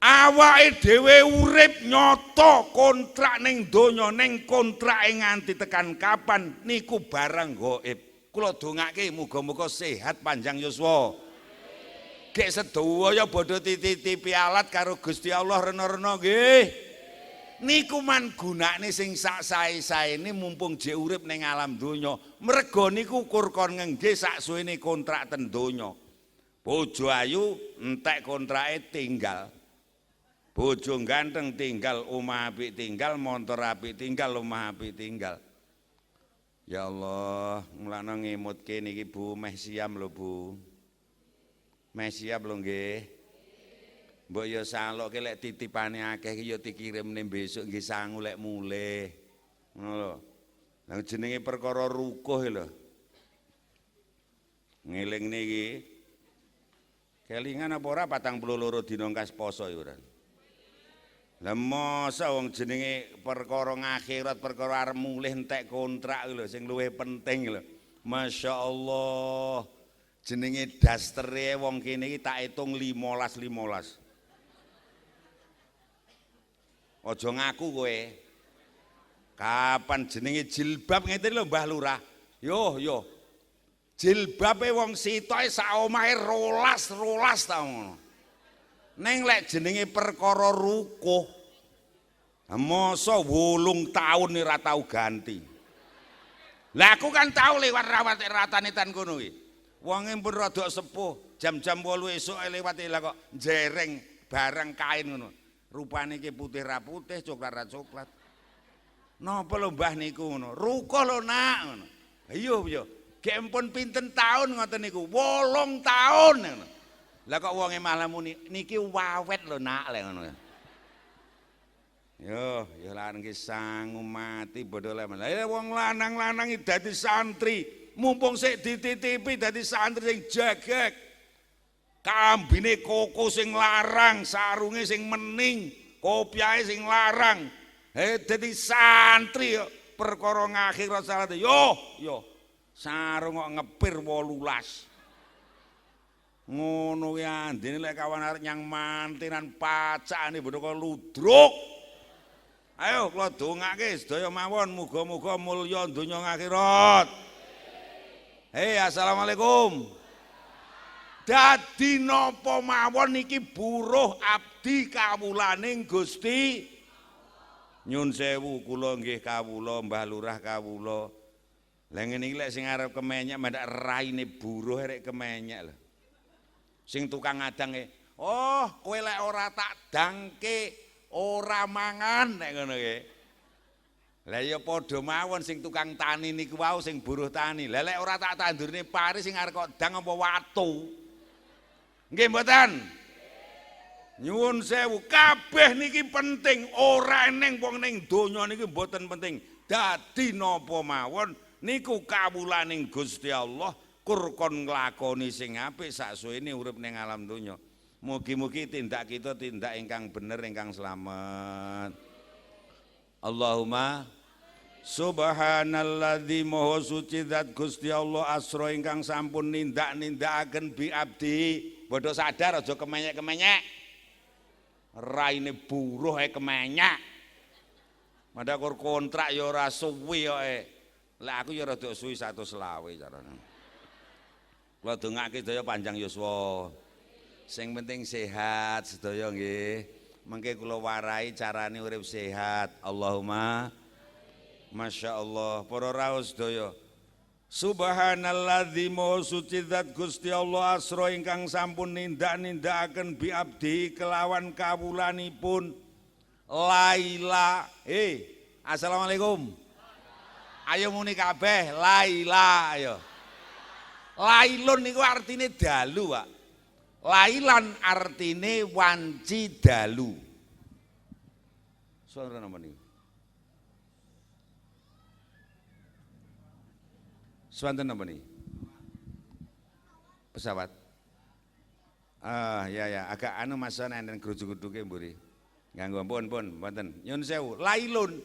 Awake dhewe urip nyata kontrak ning donya ning kontrake nganti tekan kapan niku barang gaib. Kula dongake muga-muga sehat panjang yuswa. Gek sedaya bodho titipi alat karo Gusti Allah rena-rena nggih. Niku man gunane sing sak sae-saene mumpung jek urip ning alam donya. Merga niku kur kon ngengge saksuwene kontrak ten donya. Bojo ayu entek kontrake tinggal. Bojo ganteng tinggal, omah apik tinggal, montor apik tinggal, omah apik tinggal. Ya Allah, mulane ngemutke niki Bu, meh siam lho Bu. Meh siap lho nggih. Mbok ya saloke lek titipane akeh iki ya dikirimne besok nggih sangu lek mulih. Ngono lho. Lah jenenge perkara rukuh lho. Ngelingne iki. Kelingan apa ora 42 dina kas poso ya ora. Lah masa wong jenenge perkara ngakhirat perkara arep mulih entek kontrak lho sing luwih penting lho. Masyaallah. Jenenge dastere wong kene iki tak hitung 15. Aja ngaku kowe. Kapan jenenge jilbab ngeten lho Mbah Lurah. Yo. Jilbabe wong sitoke sak omahe 12 ta ngono. Neng lek jenenge perkara rukuh. Masa 8 tahun ora tau ganti. Lah aku kan tau lewat ratane tan kono iki. Wonge pun rada sepuh, jam-jam 8 esuk lewat lah kok jereng barang kain ngono. Rupane iki putih ra putih, coklat ra coklat. Napa lho Mbah niku ngono? Rukuh lho Nak ngono. Iya. Gek pun pinten taun ngoten niku? 8 taun ngono. Lah kok wonge malah muni niki wawet lho Nak lek ngono. Yo lan ki sangu mati bodho lek. Lah wong lanang-lanang iki dadi santri, mumpung sik dititipi dadi santri sing jagek. Kambine koko sing larang, sarunge sing mening, kopiahe sing larang. Dadi santri perkara ngakhirat salat. Yo. Sarung kok ngepir 18. Ngono ki andene lek kawan arek nyang mantenan pacakane bodho kok ludruk. Ayo kula dongake sedaya mawon muga-muga mulya donya akhirat. Hei assalamualaikum. Dadi napa mawon niki buruh abdi kawulaning Gusti. Nyun sewu kula nggih kawula Mbah Lurah kawula. Lah ngene iki lek sing arep kemenyek mendak raine buruh rek kemenyek lho. Sing tukang ngadange, "Oh, kowe lek ora tak dangke ora mangan," nek ngono ki. Lah ya padha mawon sing tukang tani niku wau sing buruh tani. Lah lek ora tak tandurne pari sing arep kok dang apa watu. Nggih mboten? Nyuwun sewu, kabeh niki penting, ora eneng wong ning donya niki mboten penting. Dadi napa mawon niku kawulaning Gusti Allah. Kur kon nglakoni sing apik saksuwene urip ning alam donya. Mugi-mugi tindak kita tindak ingkang bener ingkang slamet. Allahumma subhanalladzi maha suci zat Gusti Allah asra ingkang sampun nindak-nindakaken bi abdi. Bodho sadar aja kemenyek-kemenyek. Raine buruh kemenyek. Padha kur kontrak ya ora suwi kok. Lah aku ya rada suwi 120 carane. Kula dongake sedaya panjang yuswa. Sing penting sehat sedaya nggih. Mengke kula warai carane urip sehat. Allahumma masyaallah. Para rawuh sedaya. Subhanalladzi maha suci zat Gusti Allah asra ingkang sampun nindak-nindakaken bi abdi kelawan kawulanipun. Laila. Assalamualaikum. Ayo muni kabeh laila ayo. Lailun niku artine dalu, Pak. Lailan artine wanci dalu. Suara napa niku? Swanten napa niki? Pesawat. Ya agak anu masan enten grujug-grujuge mburi. Nganggo pun mboten. Nyun sewu. Lailun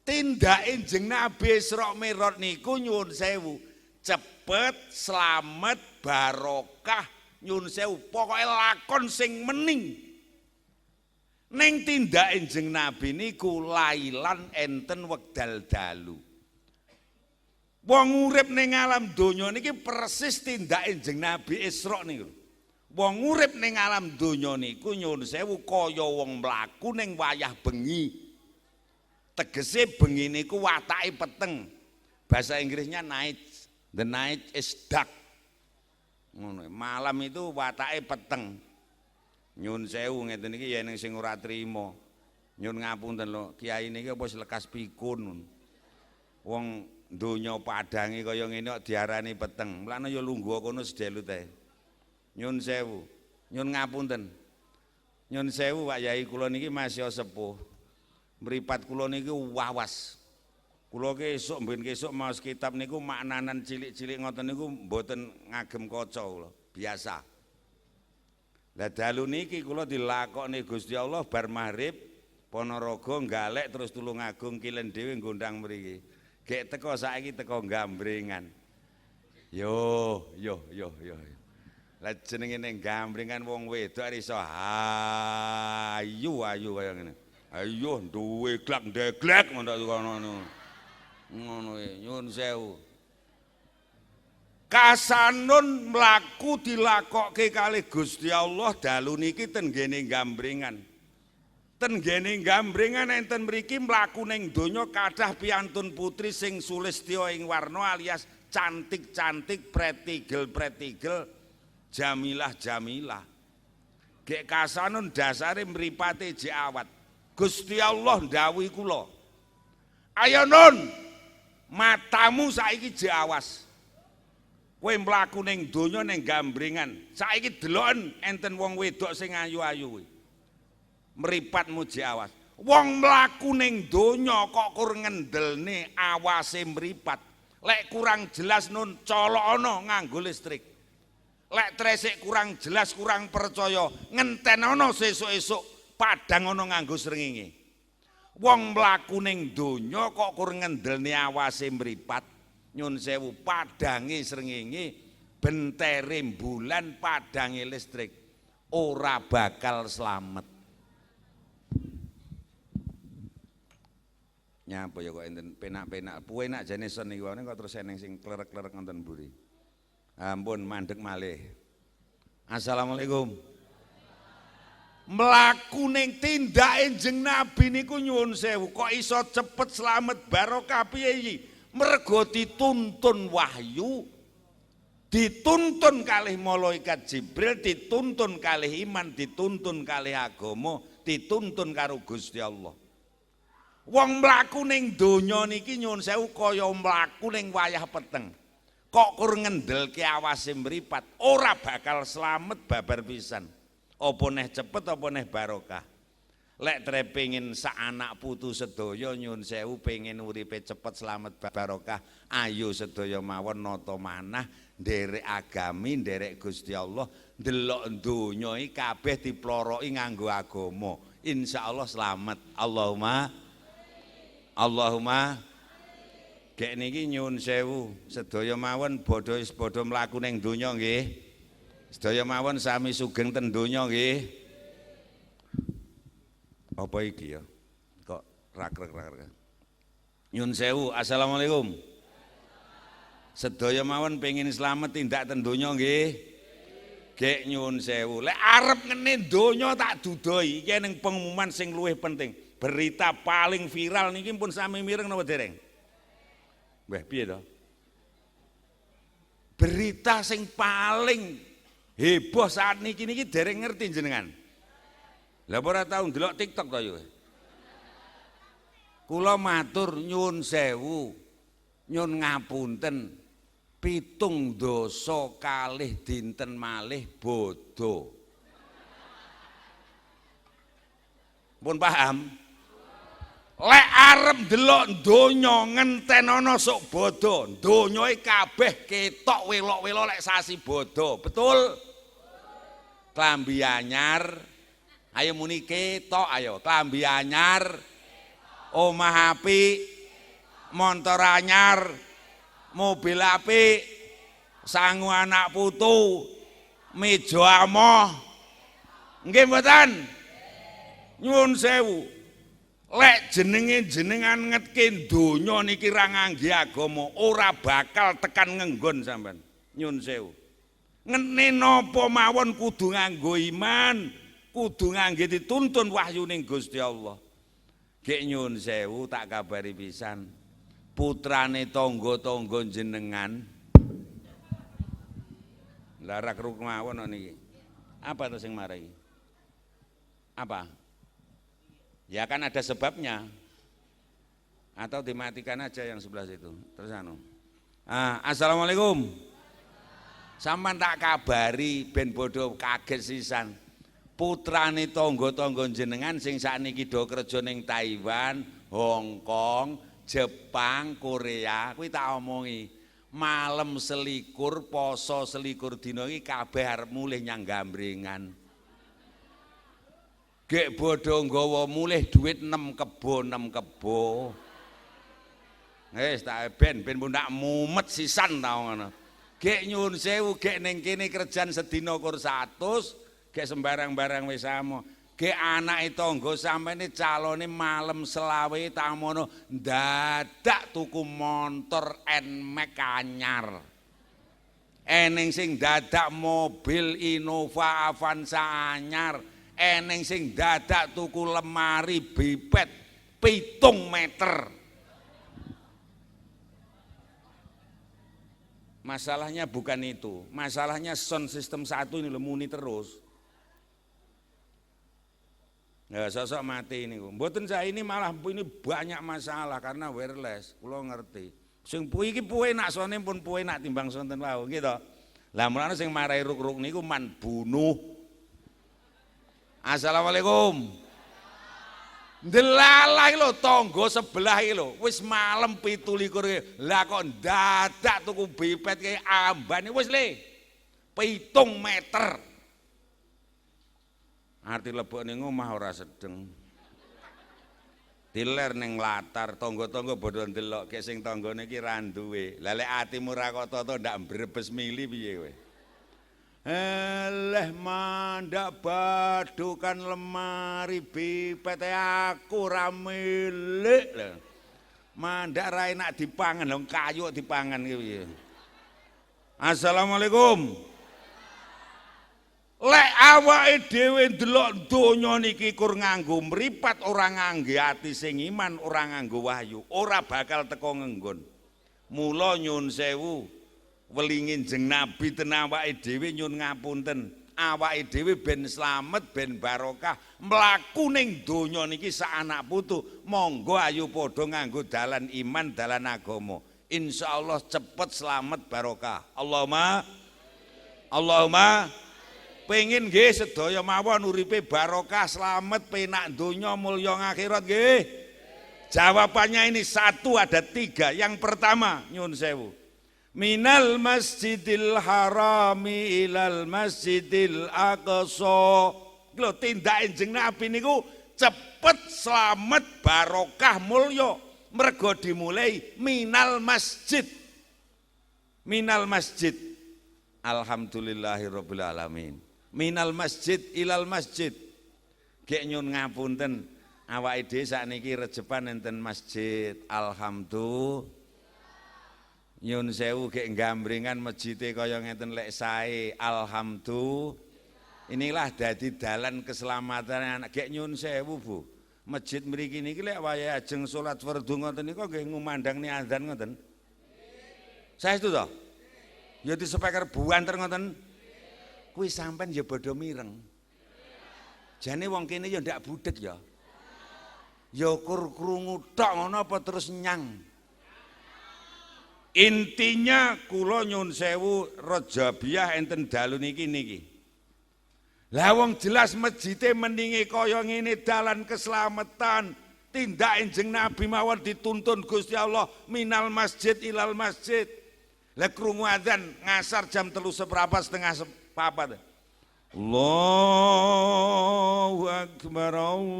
tindake jeneng Nabi Isra Mi'raj niku nyun sewu. Cepet, slamet, barokah, nyun sewu, pokoknya lakon sing mening. Ning tindak enjing Nabi niku lailan enten wekdal dalu. Wong urip ning alam donya niki persis tindak enjing Nabi Isra niku. Wong urip ning alam donya niku nyun sewu kaya wong mlaku ning wayah bengi. Tegese bengi niku watake peteng. Bahasa Inggrisnya night. The night is dark. Malam itu watake peteng. Nyun sewu ngeten iki yen sing ora trima. Nyun ngapunten lho, kiai niki apa lekas pikun. Wong donya padange kaya ngene kok diarani peteng. Mulane ya lungguh kono sedelut ae. Nyun sewu. Nyun ngapunten. Nyun sewu Pak Yai kula niki masih sepuh. Mripat kula niki wawas. Kula ki esuk mben esuk maos kitab niku maknanan cilik-cilik ngoten niku mboten ngagem kaca kula, biasa. Lah dalu niki kula dilakokne Gusti Allah bar maghrib Ponorogo galek terus Tulung Agung Kilen dhewe ngundang mriki. Gek teko saiki teko Gambringan. Yo. Lah jenenge ning Gambringan wong wedok iso ayu kaya ngene. Ayo duwe glak ndeglek ngono. Ngono nyun sewu. Kasanun mlaku dilakokke kalih Gusti Allah dalu niki ten ngene Gambringan. Ten ngene Gambringan enten mriki mlaku ning donya kathah piyantun putri sing sulistya ing warna alias cantik-cantik, pretigel-pretigel, jamilah-jamilah. Gek kasanun dasare mripate jek awat. Gusti Allah ndhawuhi kula. Ayo nun matamu saiki jek awas. Kowe mlaku ning donya ning Gambringan. Saiki deloken enten wong wedok sing ayu-ayu kuwi. Mripatmu jek awas. Wong mlaku ning donya kok kur ngendelne awase mripat. Lek kurang jelas nun colokno nganggo listrik. Lek tresik kurang jelas kurang percaya ngentenono sesuk-esuk padang ana nganggo srengenge. Wong mlaku ning donya kok kur ngendelne awase mripat. Nyun sewu padange srengenge bentere bulan padange listrik ora bakal slamet. Nyapa ya kok enten penak-penak puwe nak jane son niku kok terus eneng sing klerek-klerek wonten mburi. Ampun mandeg malih. Assalamualaikum. Mlaku ning tindake Jeng Nabi niku nyuwun sewu kok iso cepet slamet barokah piye iki? Mergo dituntun wahyu, dituntun kalih malaikat Jibril, dituntun kalih iman, dituntun kalih agama, dituntun karo Gusti Allah. Wong mlaku ning donya niki nyuwun sewu kaya mlaku ning wayah peteng. Kok kur ngendelke awase mripat, ora bakal slamet babar pisan. Apa neh cepet apa neh barokah. Lek tre pengin sak anak putu sedaya nyuwun sewu pengin uripe cepet slamet barokah, ayo sedaya mawon nata manah nderek agami, nderek Gusti Allah, ndelok donya iki kabeh diploroki nganggo agama. Insyaallah slamet. Allahumma gek niki nyuwun sewu sedaya mawon bodho mlaku ning donya nggih. Sedaya mawon sami sugeng ten donya nggih. Apa iki ya? Kok rak-rak. Nyun sewu, assalamualaikum. Sedaya mawon pengin slamet tindak ten donya nggih. Gek nyun sewu. Lek arep ngene donya tak dudoi iki ning pengumuman sing luwih penting. Berita paling viral niki pun sami mireng napa dereng? Wah, piye to? Berita sing paling heboh saat niki dereng ngerti jenengan. Lah ora tau ndelok TikTok to yo. Kula matur nyuwun sewu, nyun ngapunten, 7 dosa kalih dinten malih bodho. Pun paham? Lek arep ndelok donya ngentenono sok bodho, donyae kabeh ketok welok-welok lek sasi bodho. Betul? Klambi anyar, ayo muni ketok ayo. Klambi anyar, omah apik, montor anyar, mobil apik, sangu anak putu, meja amoh. Nggih mboten? Nyuwun sewu. Lek jenengan ngetke donya niki ra ngangge agama, ora bakal tekan ngenggon sampean. Nyun sewu. Ngene napa mawon kudu nganggo iman, kudu ngangge dituntun wahyuning Gusti Allah. Gek nyun sewu tak kabari pisan. Putrane tangga-tangga jenengan larak ruk mawon niki. Apa to sing marai? Apa? Ya kan ada sebabnya. Atau dimatikan aja yang sebelah situ. Terus anu. Assalamualaikum. Sampeyan tak kabari ben bodho kaget sisan. Putrane tangga-tangga jenengan sing sakniki do kerja ning Taiwan, Hong Kong, Jepang, Korea, kuwi tak omongi. Malem selikur, poso selikur dina iki kabeh arep mulih nyang gambrengan. Gek bodho nggawa mulih duit 6 kebo. Wis tak ben pundak mumet sisan ta ngono. Gek nyuwun sewu gek ning kene kerjaan sedina kur 100, gek sembarang-barang wis amo. Gek anake tangga sampene calone malem selawe tamono dadak tuku montor Nmax anyar. Eneng sing dadak mobil Innova Avanza anyar. Eneng sing dadak tuku lemari bipet 7 meter. Masalahnya bukan itu, masalahnya sound system 1 ini muni terus. Ya sosok mati ini. Mboten saya ini malah ini banyak masalah karena wireless. Kula ngerti. Sing iki puwe nak sone pun puwe nak timbang sonten wau gitu. Lah mulane sing marai ruk-ruk niku man bunuh. Assalamualaikum. Ndelalah iki lho tangga sebelah iki lho wis malem 17 lah kok dadak tuku bipet kaya ambane wis le 7 meter. Arti lebok ning omah ora sedeng. Diler ning latar tangga-tangga padha ndelok kek sing tanggane iki ra duwe. Lah lek atimu ra kata-kata ndak mbrebes mili piye kowe? Eleh mandak badukan lemari bipete aku ra milik lho. Mandak ra enak dipangan lho kayu dipangan ki piye. Assalamualaikum. Lek awake dhewe ndelok donya niki kur nganggo mripat ora ngangge ati sing iman, ora nganggo wahyu, ora bakal teko ngenggon. Mula nyun sewu welingin jeng Nabi ten awake dhewe nyun ngapunten. Awake dhewe ben slamet, ben barokah mlaku ning donya niki sak anak putu. Monggo ayo padha nganggo dalan iman, dalan agama. Insyaallah cepet slamet barokah. Allahumma pengen nggih sedaya mawon uripe barokah, slamet, penak donya, mulya akhirat nggih. Jawabannya ini satu ada tiga. Yang pertama nyun sewu. Minal masjidil harami ilal masjidil aqsa. Lho tindake jeneng Nabi niku cepet, slamet, barokah, mulya. Mergo dimulai minal masjid. Minal masjid. Alhamdulillahirabbil alamin. Minal masjid ilal masjid. Gek nyun ngapunten awake dhewe sakniki rejepan enten masjid. Alhamdulillah. Nyun sewu gek gambringan masjide kaya ngeten lek sae. Alhamdulillah. Inilah dadi dalan keselamatan anak. Gek nyun sewu Bu. Masjid mriki niki lek wayahe ajeng salat fardhu ngoten niku nggih ngumandangni azan ngoten. Saestu to? Ya di speaker buanter ngoten. Kuwi sampean ya padha mireng. Jane wong kene ya ndak budek ya. Ya kur krungu tok ngono apa terus nyang. Intinya kula nyun sewu Rajabiyah enten dalu niki. Lah wong jelas masjide mendingi kaya ngene dalan keselamatan. Tindak enjing Nabi mawon dituntun Gusti Allah minal masjid ilal masjid. Lah krungu adzan ngasar jam 3:15 papat. Allahu akbar, Allahu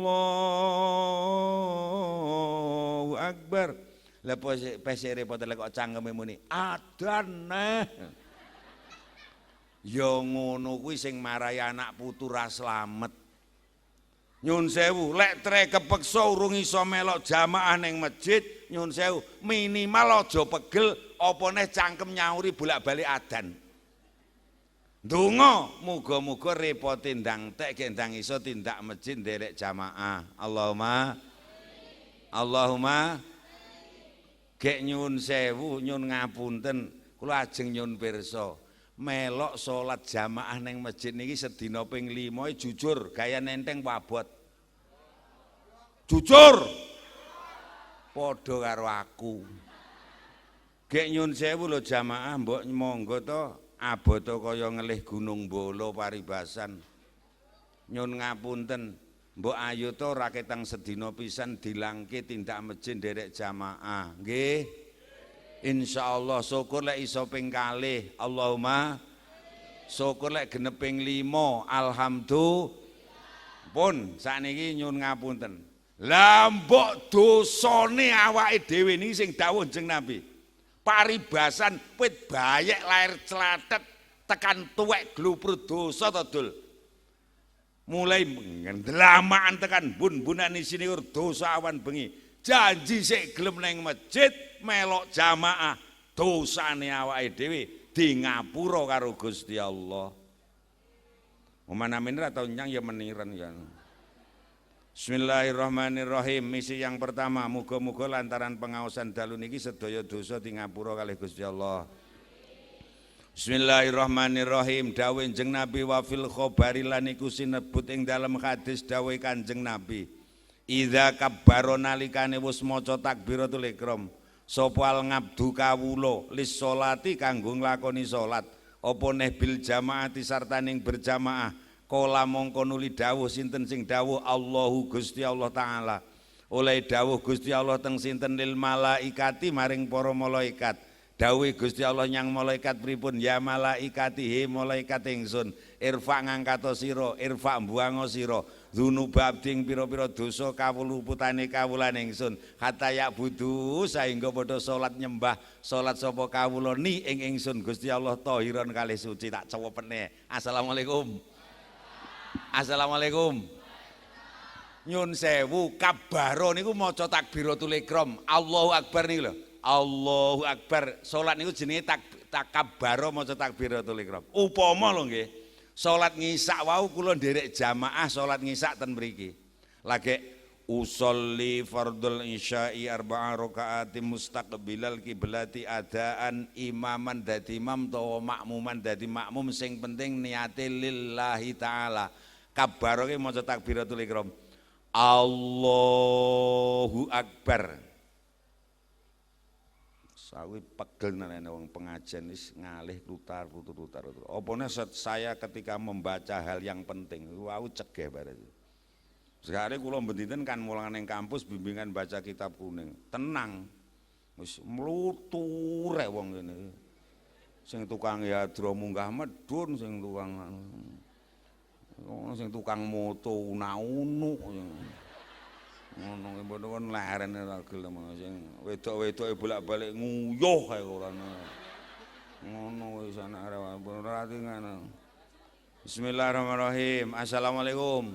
akbar. Lah pese repot kok cangkeme muni adzan neh. Ya ngono kuwi sing marai anak putu ra slamet. Nyun sewu lek tre kepeksa urung iso melok jamaah ning masjid, nyun sewu minimal aja pegel apa neh cangkem nyauri bolak-balik adzan. Donga muga-muga repote ndang tek ndang iso tindak masjid nderek jamaah. Allahumma gek nyun sewu nyun ngapunten kula ajeng nyun pirsa melok salat jamaah ning masjid niki sedina ping 5 jujur gaya nenteng wabot. Jujur padha karo aku. Gek nyun sewu lho jamaah mbok monggo to aboto kaya ngelih Gunung Bolo paribasan. Nyun ngapunten, mbok ayo to ora ketang sedina pisan dilangke tindak masjid nderek jamaah. Nggih. Insyaallah syukur lek iso ping kalih. Allahumma syukur lek genep ping 5. Alhamdulillah. Pun sakniki nyun ngapunten. Lah mbok dosane awake dhewe niki sing dawuh jeneng Nabi. Paribasan wit bayek lair celatet tekan tuwek gluprut dosa to Dul. Mulai ngendelamaan tekan bun-bunan isine dosa awan bengi. Janji sik gelem ning masjid melok jamaah dosane awake dhewe di ngapura karo Gusti Allah. Omana min ra tau nyang ya meniren ya. Bismillahirrahmanirrahim. Misi yang pertama, muga-muga lantaran pengaosan dalu niki sedaya dosa di ngapura kalih Gusti Allah. Bismillahirrahmanirrahim. Dawuh Kanjeng Nabi wa fil khabari lan iku sinebut ing dalem hadis dawuh Kanjeng Nabi. Idza kabbara nalikane wis maca takbiratul ihram, sapa al ngabdu kawula lis sholati kanggo nglakoni salat, apa neh bil jamaati sartaning berjamaah. Kala mongko nuli dawuh sinten sing dawuh Allahu Gusti Allah taala. Oleh dawuh Gusti Allah teng sinten lil malaikati maring para malaikat. Dawuh Gusti Allah nyang malaikat pripun? Ya malaikatihi malaikat ingsun irfa ngangkata sira irfa mbuanga sira dzunuba abding pira-pira dosa kawuluputane kawulan ingsun hatta ya budu saengga padha salat nyembah salat sapa kawula ni ing ingsun Gusti Allah tahiron kalih suci. Tak cewepene. Assalamualaikum. Assalamualaikum. Nyun sewu kabaro niku maca takbiratul ihram. Allahu akbar niku lho. Allahu akbar. Salat niku jenenge kabaro maca takbiratul ihram. Upama lho nggih. Salat ngisak wau kula nderek jamaah salat ngisak ten mriki. Lagi usolli fardul isya'i arba'a raka'atin mustaqbilal kiblati adaan imaman dadi imam utawa makmuman dadi makmum sing penting niate lillahi taala. Kabaro ki maca takbiratul ihram. Allahu akbar. Sawi pegel nene wong pengajian wis ngalih lutar. Opone saya ketika membaca hal yang penting, wau cegah bareng. Sekali kula mbentinten kan mulang ning kampus bimbingan baca kitab kuning. Tenang. Wis mluture wong ngene. Sing tukang yadra munggah medhun, sing tukang moto una-unu. Ngono mbon leren ora gelem sing wedok-wedoke bolak-balik nguyuh kae ora. Ngono wis anak arep ora ngono. Bismillahirrahmanirrahim. Assalamualaikum.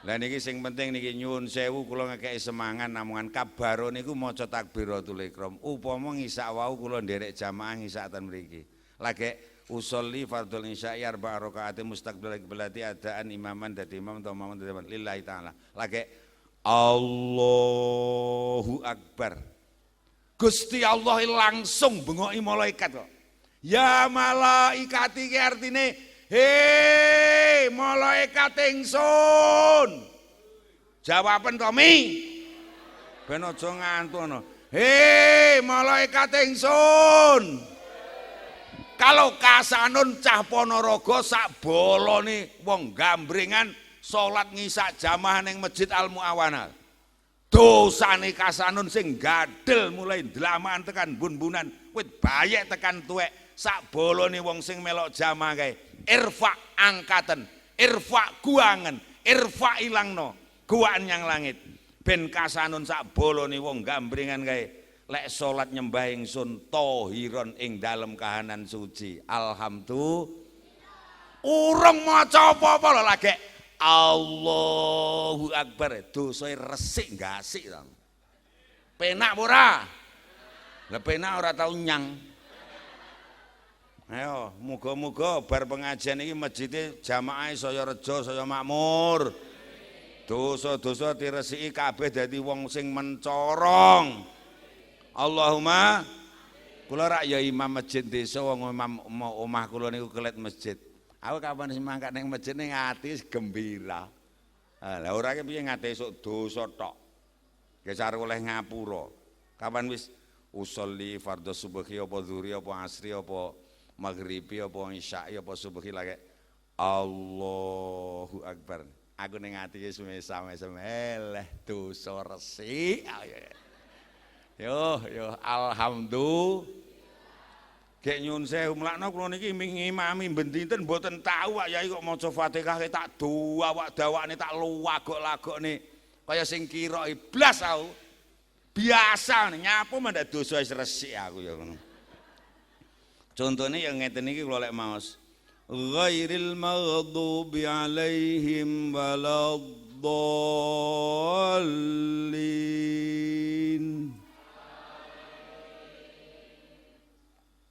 Lah niki sing penting niki nyuwun sewu kula ngekeki semangat namungan kabaro niku maca takbiratul ihram. Upama ngisak wau kula nderek jamaah ngisak ten mriki. Lagi usolli fardhul isya'i arba'a raka'atin mustaqbil qiblati adaan imaman dadi imam atau mamun dadi lillahi taala. Lagi Allahu akbar. Gusti Allah langsung bengoki malaikat kok. Ya malaikati ki artine he malaikat ingsun. Jawaban to mi. Ben aja ngantuk ana. He malaikat ingsun. Kalau kasanun cah Ponorogo sak bolone wong gambringan salat ngisak jamaah ning Masjid Al Muawana. Dosane kasanun sing gadel mulai dlaman tekan bun-bunan, wit bayek tekan tuwek sak bolone wong sing melok jamaah kae. Irfa angkaten, irfa guangen, irfa ilangno, guaan yang langit. Ben kasanun sak bolone wong gambringan kae. Lek salat nyembah ingsun tahiron ing dalem kahanan suci. Alhamdulillah. Urung maca apa-apa lho lagi Allahu akbar. Dosae resik gasik to. Penak ora? Lah penak ora tau nyang. Ayo, muga-muga bar pengajian iki masjide jamaah saya rejo saya makmur. Dosa-dosa diresiki kabeh dadi wong sing mencorong. Allahumma kula rak ya imam masjid desa wong omah kula niku kelet masjid. Aku kapan sing mangkat ning masjid ning ati gembira. Lah ora ki piye ngate esuk dosa tok. Gesar oleh ngapura. Kapan wis usolli fardhu subhi apa zuhri apa asri apa maghribi apa isya'i apa subhi lagi Allahu akbar. Aku ning ati wis mesam-mesam eleh dosa resik. Yo alhamdulillah. Gek nyun sewu mlakno kula niki ngimami bendinten mboten tahu Pak Yai kok maca Fatihah tak dawak-dawakne tak luwagok-lagokne kaya sing kira iblas aku. Biasa nyapu mendak dosa wis resik aku ya ngono. Contone yang ngeten iki kula lek maos. Ghairil maghdubi alaihim waladdallin.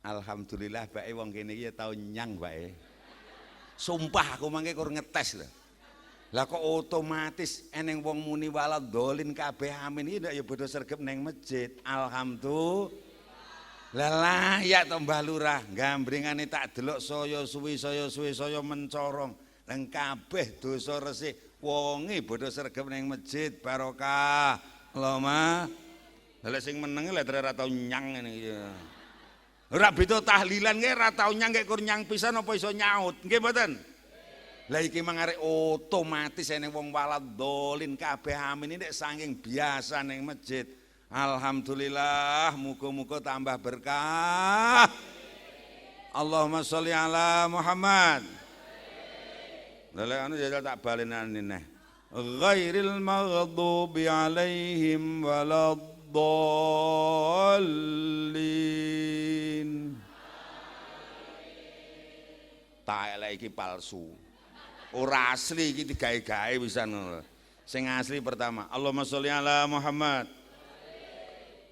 Alhamdulillah bae wong kene iki tau nyang bae. Sumpah aku mangke kur ngetes lho. Lah kok otomatis eneng wong muni waladolin kabeh amin iki ndak ya bodho sregep neng masjid. Alhamdulillah. Lah ya to Mbah Lurah, gambringane tak delok saya suwi saya mencorong. Nang kabeh dosa resik wonge bodho sregep neng masjid barokah. Allahumma. Lah sing meneng lek ora tau nyang ngene iki. Ora beda tahlilan nggih ora tau nyang nggih kur nyang pisan apa iso nyaut. Nggih mboten? Lah iki mangare otomatis ene wong waladolin kabeh amin nek saking biasa ning masjid. Alhamdulillah, muga-muga tambah berkah. Allahumma sholli ala Muhammad. Lha anu jajal tak balenane neh. Ghairil maghdubi alaihim waladdallin. Tak elek iki palsu. Ora asli iki digawe-gawe pisan ngono. Sing asli pertama, Allahumma sholli ala Muhammad.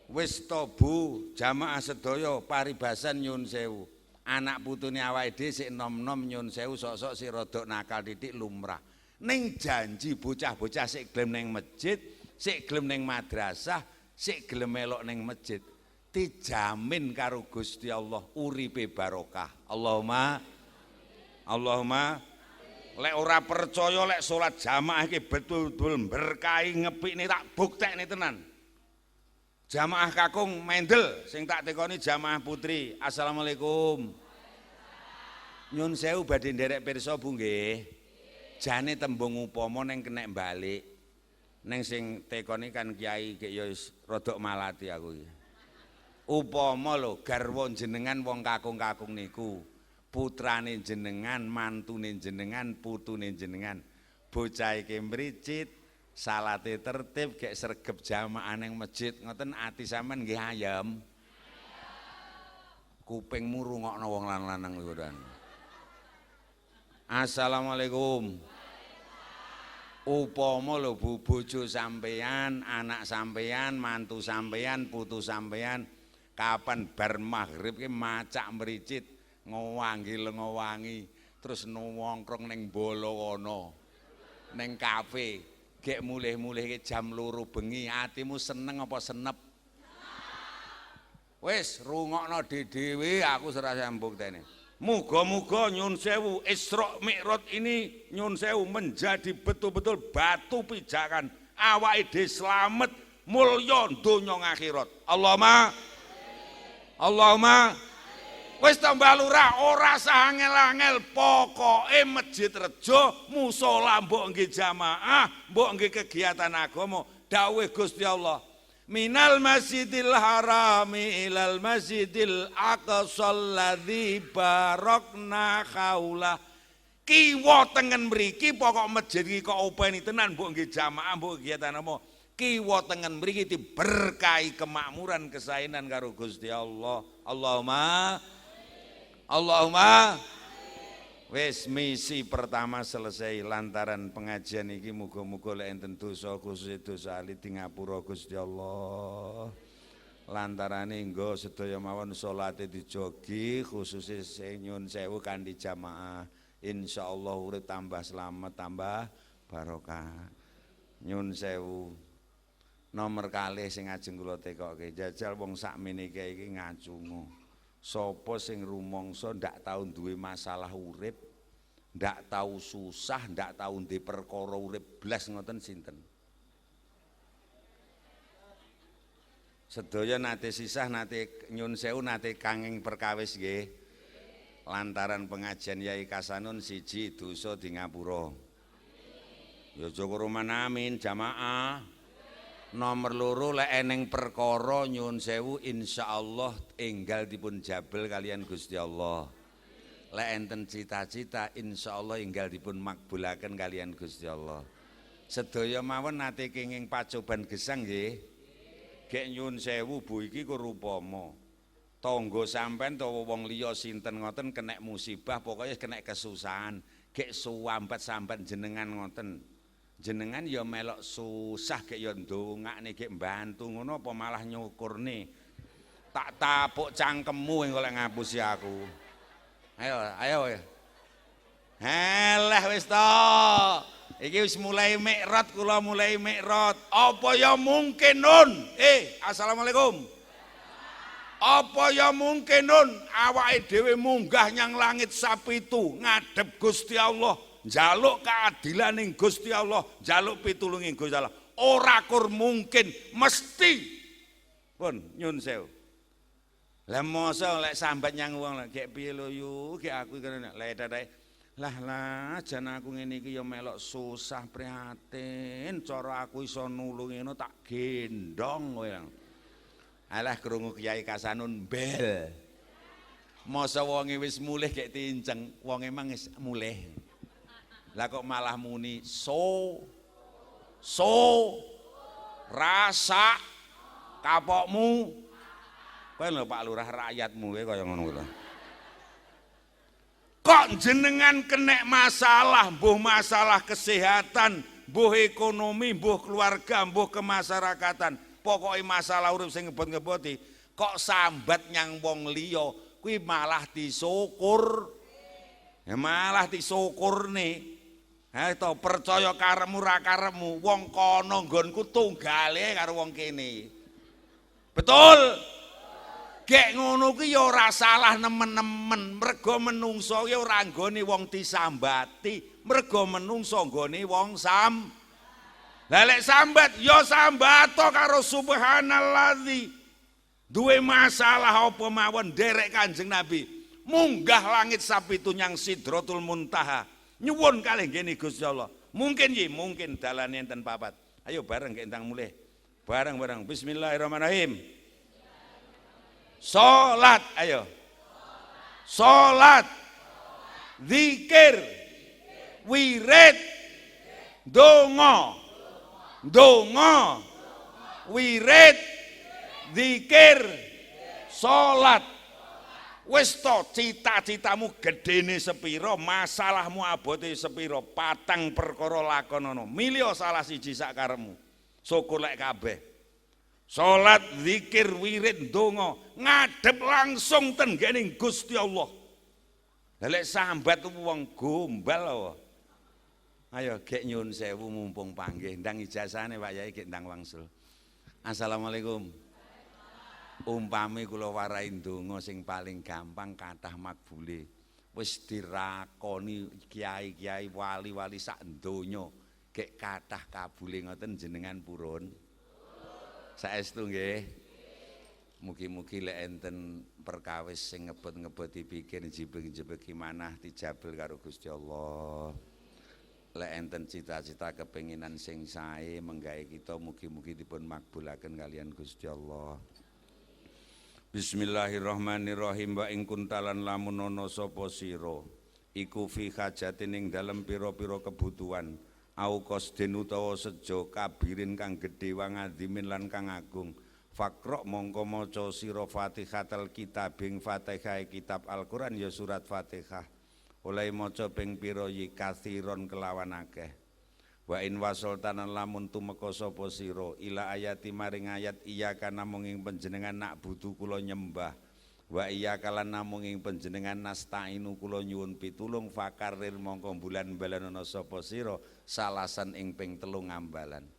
Wis to Bu, jamaah sedaya paribasan nyun sewu. Anak putune awake dhewe sik nom-nom nyun sewu sok-sok sik rada nakal titik lumrah. Ning janji bocah-bocah sik gelem ning masjid, sik gelem ning madrasah, sik gelem melok ning masjid, dijamin karo Gusti Allah uripe barokah. Allahumma lek ora percaya lek salat jamaah iki betul-betul berkahi ngepikne tak buktekne tenan. Jamaah kakung mendel sing tak tekoni jamaah putri. Assalamualaikum. Nyun sewu badhe nderek pirsa Bu nggih. Jane tembung upama ning kenek balik. Ning sing tekoni kan kiai gek ya rada malati aku iki. Upama lho garwa jenengan wong kakung-kakung niku. Putrane jenengan, mantune jenengan, putune jenengan. Bocah iki mricit salate tertib gek sregep jamaah ning masjid ngoten ati sampean nggih ayem. Kupingmu rungokno wong lanang niku dan. Assalamualaikum. Upama lho Bu bojo sampeyan, anak sampeyan, mantu sampeyan, putu sampeyan kapan bar maghrib ki macak mricit ngowangi terus nongkrong ning balawana ning kafe. Gek mulih-mulih ke jam 2 bengi atimu seneng apa senep? Wis rungokno dhewe aku serasa mbukteni. Muga-muga nyun sewu Isra Mi'raj ini nyun sewu menjadi betul-betul batu pijakan awake dhewe slamet mulya donya akhirat. Allahumma wis tambah lurah ora sah angel-angel pokoke masjid Rejo musala mbok nggih jamaah mbok nggih kegiatan agama dawuh Gusti Allah minal masjidil harami ilal masjidil aqsal ladzi barakna haula kiwa tengen mriki pokok masjid iki kok openi tenan mbok nggih jamaah mbok kegiatan apa kiwa tengen mriki diberkahi kemakmuran kesaenan karo Gusti Allah. Allahumma wis misi pertama selesai lantaran pengajian iki muga-muga lek enten dosa khusus dosa ali di ngapura Gusti Allah. Lantarane nggo sedaya mawon salate dijogi khusus sing nyun sewu kanthi jamaah. Insyaallah urip tambah selamat tambah barokah. Nyun sewu. Nomor kalih sing ajeng kula tekoke jajal wong sakmene iki ngacungu. Sapa sing rumangsa ndak tau duwe masalah urip, ndak tau susah, ndak tau ndek perkara urip blas ngoten sinten? Sedaya nate sisah nate nyun sewu nate kanging perkawis nggih. Lantaran pengajian Yai Kasanun siji dosa di ngapura. Ya Joko Roman amin jamaah. Nomor loro lek eneng perkara nyuwun sewu insyaallah enggal dipun jabel kalian Gusti Allah. Lek enten cita-cita insyaallah enggal dipun makbulaken kalian Gusti Allah. Sedaya mawon nate kenging pacoban gesang nggih. Gek nyuwun sewu Bu iki kurupama. Tangga sampean utawa wong liya sinten ngoten kenek musibah pokoke kenek kesusahan. Gek suwambat sampean jenengan ngoten. Jenengan ya melok susah gek ya ndongakne gek mbantu ngono apa malah nyukurne tak tapuk cangkemmu engko lek ngapusi aku ayo Halah wis to iki wis mulai mikrot kula mulai mikrot apa ya mungkin nun assalamualaikum apa ya mungkin nun awake dhewe munggah nyang langit sapitu ngadep Gusti Allah njaluk keadilaning Gusti Allah, njaluk pitulunging Gusti Allah. Ora kur mungkin, mesti. Pun nyun sewu. Lah mosok lek sambat nyang wong gek piye lho yu, gek aku kene lek dadae. Lah jan aku ngene iki ya melok susah prihatin, cara aku iso nulungi ngono tak gendong kowe. Alah krungu Kiai Kasanun bel. Masa wonge wis mulih gek tinceng, wong emang wis mulih. Lah kok malah muni so rasa kapokmu. Kowe lho Pak Lurah rakyatmu kowe kaya ngono kuwi. Kok jenengan kena masalah, mbuh masalah kesehatan, mbuh ekonomi, mbuh keluarga, mbuh kemasyarakatan, pokoknya masalah urip sing ngebot-ngeboti, kok sambat nyang wong liya, kuwi malah disyukur. Ya malah disyukurne. Ha to percaya karepmu ra karepmu, wong kono nggonku tunggale karo wong kene. Betul? Gek ngono kuwi ya ora salah nemen-nemen, mergo menungso ya ora nggone wong disambati, mergo menungso nggone wong sam. Lah lek sambat ya sambato karo subhanalladzi. Duwe masalah apa mawon derek Kanjeng Nabi, munggah langit sapitu nyang Sidratul Muntaha. Nyuwun kalih ngene Gusti Allah. Mungkin nggih, mungkin dalane enten papat. Ayo bareng gek entang mulih. Bareng-bareng bismillahirrahmanirrahim. Salat, ayo. Salat, zikir, wirid, donga, wirid, zikir, salat. Wis to cita-citamu gedene sepira, masalahmu abote sepira, patang perkara lakonono. Milih salah siji sak karepmu. Syukur lek kabeh. Salat, zikir, wirid, donga, ngadep langsung ten ngene Gusti Allah. Lek sambat wong gombal wae. Ayo gek nyuwun sewu mumpung panggih, ndang ijazahane Pak Yai gek ndang wangsul. Assalamualaikum. Umpami kula warai ndonga sing paling gampang kathah makbule. Wis dirakoni kiai-kiai wali-wali sak donya, gek kathah kabule ngoten jenengan purun. Saestu nggih. Mugi-mugi lek enten perkawis sing ngebot-ngebot dipikir jebeg-jebeg manah dijabel karo Gusti Allah. Lek enten cita-cita kepenginan sing sae menggawe kita mugi-mugi dipun makbulaken kalian Gusti Allah. Bismillahirrahmanirrahim. Wa ing kuntalan lamun ana sapa sira iku fi hajatin ing dalem pira-pira kebutuhan au qasdin utawa sejo kabirin kang gedhe wa ngadimin lan kang agung fakra mongko maca sira Fatihatul kitab ing Fatihah kitab Al-Qur'an ya surat Fatihah oleh maca ping pira yi kathiron kelawan akeh. Wa in wasultanan lamun tumeka sapa sira ila ayati maring ayat iya kana mung ing panjenengan nak butuh kula nyembah wa iya kalan namung ing panjenengan nastainu kula nyuwun pitulung fakarir mongko bulan balanana sapa sira salasan ing ping 3 ngambalan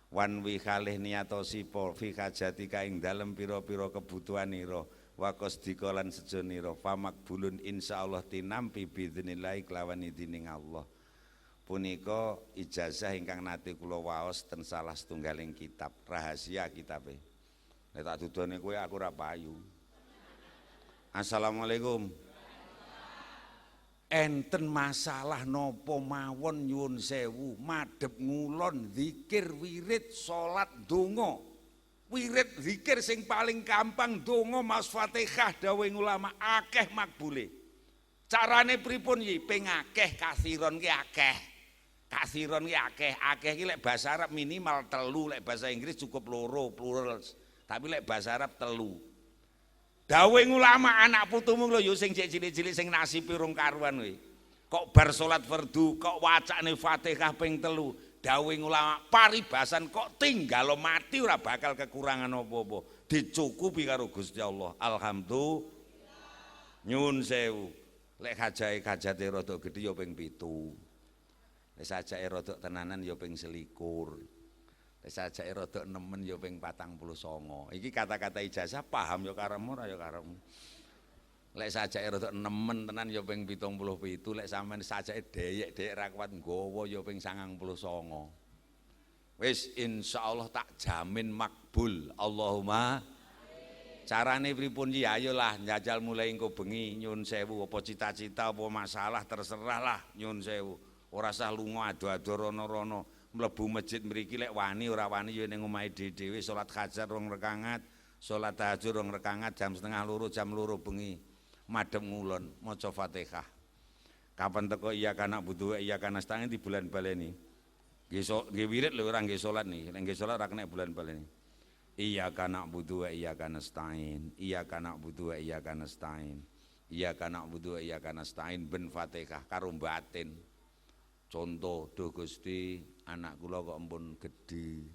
wan wi kalih niyatosipo fi hajatika ing dalem pira-pira kebutuhanira wa qasdika lan sejonira famakbulun insyaallah tinampi bidznillahi kelawan idine Allah. Punika ijazah ingkang nate kula waos ten salah setunggaling kitab rahasia kitabe. Nek tak dudone kowe aku ora payu. Assalamualaikum. Enten masalah napa mawon nyuwun sewu, madhep ngulon, zikir, wirid, salat, donga. Wirid zikir sing paling gampang donga Mas Fatihah dawuh ulama akeh makbule. Carane pripun iki? Ping akeh kathiron ki akeh. Kathiron ki akeh, akeh ki lek bahasa Arab minimal 3, lek bahasa Inggris cukup 2 plural. Tapi lek bahasa Arab 3. Dawuh ulama anak putumu lho yo sing cilik-cilik sing nasibe urung karuan kowe. Kok bar salat fardu kok wacane Fatihah ping 3. Dawuh ulama paribasan kok tinggal mati ora bakal kekurangan apa-apa. Dicukupi karo Gusti Allah. Alhamdulillah. Nyuwun sewu. Lek hajate rada gedhe ya ping 7. Lek sajake rada tenanan ya ping 21. Lek sajake rada nemen ya ping 49. Iki kata-kata ijazah paham ya karemu ora ya karemu. Lek sajake rada nemen tenan ya ping 77. Lek sampean sajake deyek-deyek ra kuat nggawa ya ping 99. Wis insyaallah tak jamin makbul. Allahumma carane pripun iki ayolah njajal mulai engko bengi nyun sewu apa cita-cita apa masalah terserah lah nyun sewu. Ora usah lunga ado-ado rono-rono mlebu masjid mriki lek wani ora wani ya ning omahe dhewe salat hajat 2 rakaat Salat tahajud 2 rakaat jam 1:30 jam 2 bengi madhep ngulon maca Fatihah. Kapan teko iya kana butuh iya kana nasta'in di bulan baleni. Nggih wirid lho ora nggih salat nih. Nek nggih salat ora kena bulan baleni. Iya kana butuh iya kana nasta'in. Iya kana butuh iya kana nasta'in. Iya kana butuh iya kana nasta'in ben Fatihah karo batin. Contoh, duh Gusti, anak kula kok ampun gedhi.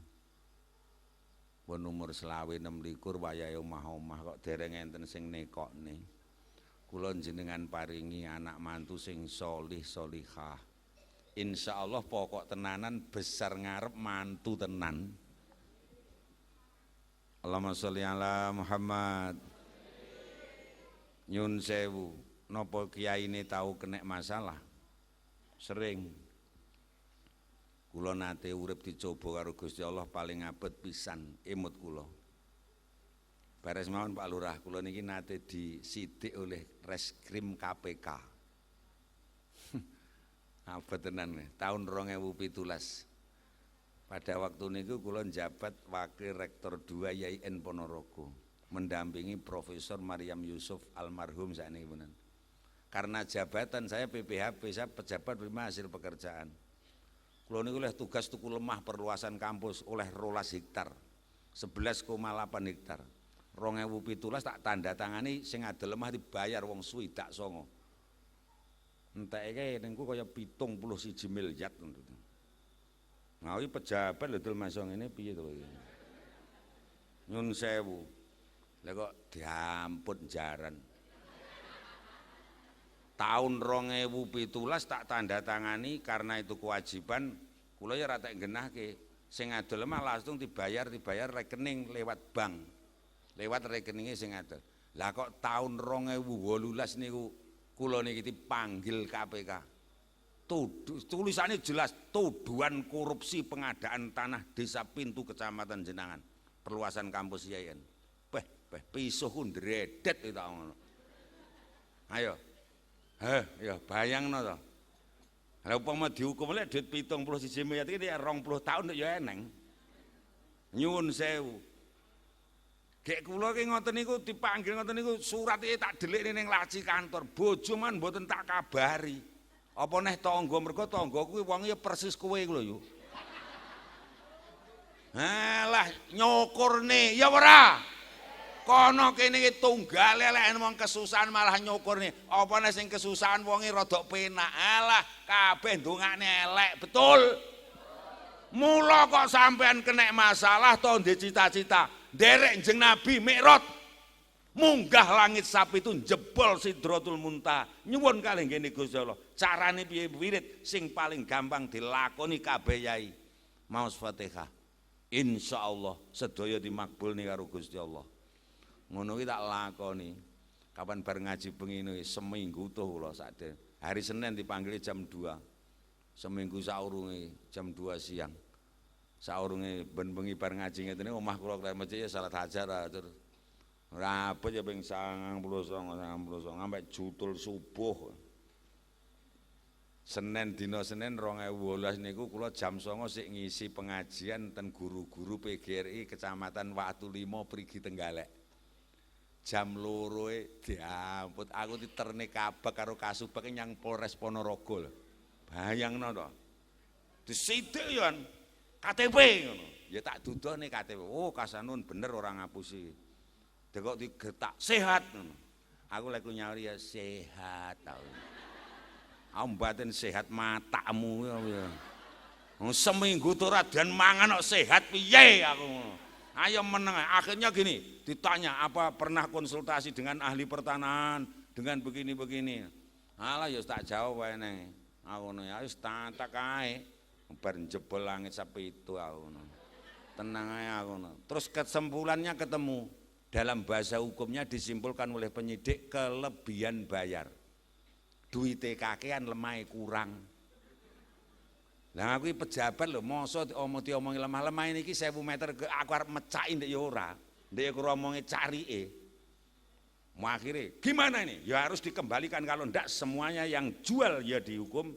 Pun umur 26 wayahe omah-omah kok dereng enten sing nekokne. Kula jenengan paringi anak mantu sing solih solihah. Insyaallah pokok tenanan besar ngarep mantu tenan. Allahumma sholli ala Muhammad. Nyun sewu, napa kiyaine tahu kena masalah? Sering. Kula nate urip dicoba karo Gusti Allah paling abot pisan emut kula. Beres mawon Pak Lurah, kula niki nate disidik oleh Reskrim KPK. Abot tenan tahun 2017. Pada waktu niku kula njabat Wakil Rektor 2 YIN Ponorogo, mendampingi Profesor Maryam Yusuf almarhum sakniki punan. Karena jabatan saya PPHP, saya pejabat prima hasil pekerjaan. Kula niku oleh tugas tuku lemah perluasan kampus oleh 12 hektar, 11,8 hektar. 2017 tak tanda tangani sing ada lemah dibayar wong swidak songo. Enteke niku kaya 71 miliar. Ngawi pejabat lho dul masong ini piye to iki. Nyun sewu. Lah kok diampun jaran. Tahun 2017 tak tanda tangani karena itu kewajiban kula ya ra tak genahke. Sing ada lemah langsung dibayar rekening lewat bank. Lewat rekeningnya sing ada. Lah kok tahun 2018 niku kula niki dipanggil KPK. Tulisannya jelas tuduhan korupsi pengadaan tanah Desa Pintu Kecamatan Jenangan, perluasan kampus YIN. Pisuhku ndredet itu ngono. Ayo. Ya bayangno to. Lah upama dihukum lek duit 71 miliar iki 20 tahun ya eneng. Nyuwun sewu. Gek kula ki ngoten niku dipanggil ngoten niku surat iki tak delik ning laci kantor. Bojo man mboten tak kabari. Apa neh tangga mergo tangga kuwi wong ya persis kowe lho yo. Halah nyokurne ya ora. Kono kene iki tunggal elek wong kesusahan malah nyokurne. Apa neh sing kesusahan wonge rada penak. Alah kabeh ndongane elek, betul. Mula kok sampean kena masalah to ndek cita-cita. Derek jeng Nabi Mi'raj munggah langit sapi itu jebol Sidratul Muntaha. Nyuwun kalih ngene Gusti Allah. Carane piye wirid sing paling gampang dilakoni kabeh yai. Maos Fatihah. Insyaallah sedaya dimakbulni karo Gusti Allah. Ngono ki tak lakoni. Kapan bar ngaji bengi seminggu tuh kula sakde. Hari Senin dipanggil jam 2. Seminggu saurunge jam 2 siang. Saurunge ben bengi bar ngaji ngene omah kula klar masjid ya salat hajar terus rapet ya ping 99 sampai jutul subuh. Senin dina Senin 2018 niku kula jam 09.00 sik ngisi pengajian ten guru-guru PGRI Kecamatan Watulimo Prigi Tenggalek. Jam 2 diamput aku diterne kabak karo Kasubag nyang Polres Ponorogo lho. Bayangno to. Disidik yo KTP ngono. Ya tak dudone KTP. Oh, kasanun bener orang ngapusi. Dekok digetak sehat ngono. Aku lek nyawuri ya sehat tau. Ambaten sehat matamu ya. Seminggu tuh dan mangan kok sehat piye aku ngono. Ayo meneng. Akhirnya gini, ditanya apa pernah konsultasi dengan ahli pertanahan dengan begini-begini. Alah ya tak jawab wae neng. Aku ngono ya wis tak kae. Bar jebol langit sapi itu aku ngono. Tenang ae aku ngono. Terus kesimpulannya ketemu. Dalam bahasa hukumnya disimpulkan oleh penyidik kelebihan bayar. Duite kakean lemah kurang. Lah aku pejabat lho, mosok diomongi lemah-lemah niki 1000 meter aku arep mecaki ndek ya ora. Ndek aku omongi carike. Mau akhirnya gimana ini? Ya harus dikembalikan kalau ndak semuanya yang jual ya dihukum,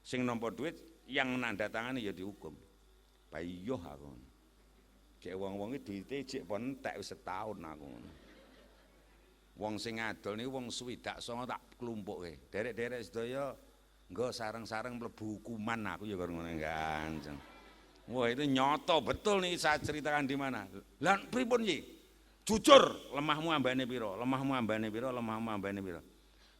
sing nampa duit yang menandatangani ya dihukum. Bayoh aku. Gek wong-wong iki duwite jek pon entek wis setahun aku. Wong sing adol niku wong 29 tak klumpukke. Derek-derek sedaya nggo sareng-sareng mlebu hukuman aku ya karo ngono Kanjeng. Wah itu nyoto betul nih saya ceritakan di mana. Lah pripun iki? Jujur, lemahmu ambane pira? Lemahmu ambane pira? Lemahmu ambane pira?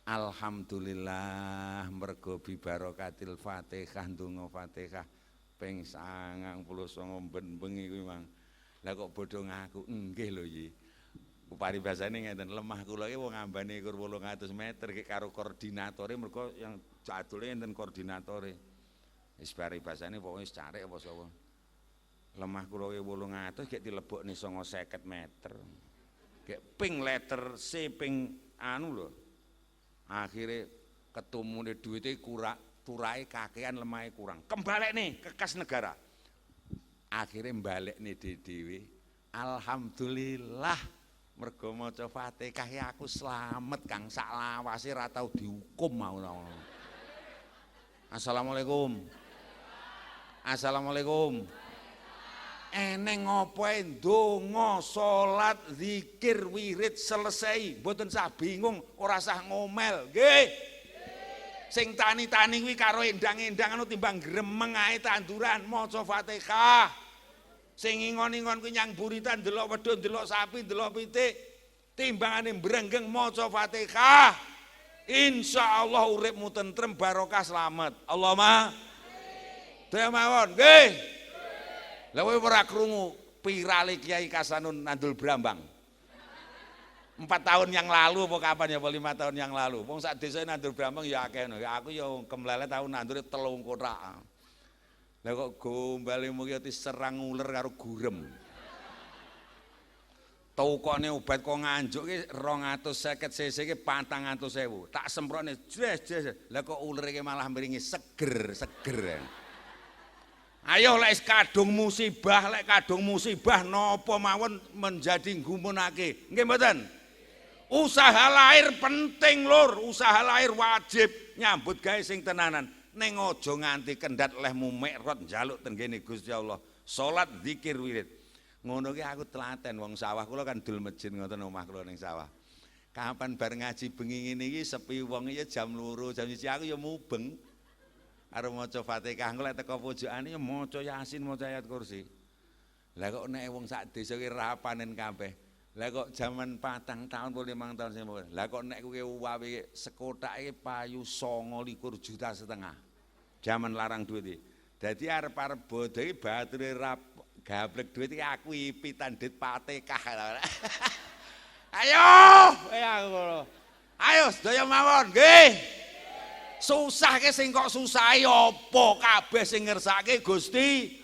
Alhamdulillah mergo bi barokatil Fatihah ndonga Fatihah ping 99 ben bengi kuwi Mang. Lah kok bodho ngaku nggih lho iki. Paribasane ngeten, lemah kula iki wong ambane 800 meter iki karo koordinatore mergo yang jadule enten koordinatore. Wis paribasane pokoke wis carek apa sapa. Lemah kula iki 800 gek dilebokne 50 meter. Gek ping letter C ping anu lho. Akhire ketumune duwite kurang, turahe kakean lemahe kurang. Kembalekne kekas negara. Akhire mbalekne dhewe. Alhamdulillah mergo maca Fatihah ya aku slamet Kang sak lawase ora tau dihukum mau. Assalamualaikum. Assalamualaikum. Eneng ngopoe ndonga salat zikir wirid selesai mboten sah bingung ora sah ngomel nggih. Sing tani-tani kuwi karo endang-endang anu timbang gremeng ae tanduran maca Fatihah. Sing ingon-ingon kuwi nyang buritan delok wedhus, delok sapi, delok pitik, timbangane mbrenggeng maca Fatihah. Insyaallah uripmu tentrem barokah slamet. Allahumma amin. Mawon nggih. Lah kowe ora krungu pirale Kiai Kasanun Nandul Brambang. 4 tahun yang lalu apa kapan ya, 5 tahun yang lalu. Wong sak desa nandur brambang ya akeh no. Aku ya kemlele tau nandur 3 kotak. Lah kok gombale mugi diserang uler karo gurem. Tukone obat kok nganjuk ki 250 cc ki 400.000. Tak semprotne jes. Lah kok uler iki malah mringi seger. Ayo lek kadung musibah napa mawon menjadi nggumunake. Nggih mboten? Usaha lahir penting lur, usaha lahir wajib nyambut gawe sing tenanan. Ning aja nganti kendhat lehmu mikrot njaluk tenggene Gusti Allah. Salat zikir wirid. Ngono ki aku telaten wong sawah kula kan dul masjid ngoten omah kula ning sawah. Kapan bar ngaji bengi ngene iki sepi wong ya jam 2, jam 1 aku ya mubeng. Arep maca Fatihah engko lek teko pojokane ya maca Yasin, maca ayat kursi. Lah kok nek wong sak desa ki ra panen kabeh. Lah kok jaman 4 tahun 5 tahun sing mungkin. Lah kok nek kowe uwawi sekotake payu 29,5 juta. Jaman larang duit iki. Dadi arep-arep bodho iki bature ra gablek duit iki aku ipitan dit Fatihah. Ayo sedaya mawon nggih. Susah ke sing kok susahi apa kabeh sing ngersake Gusti.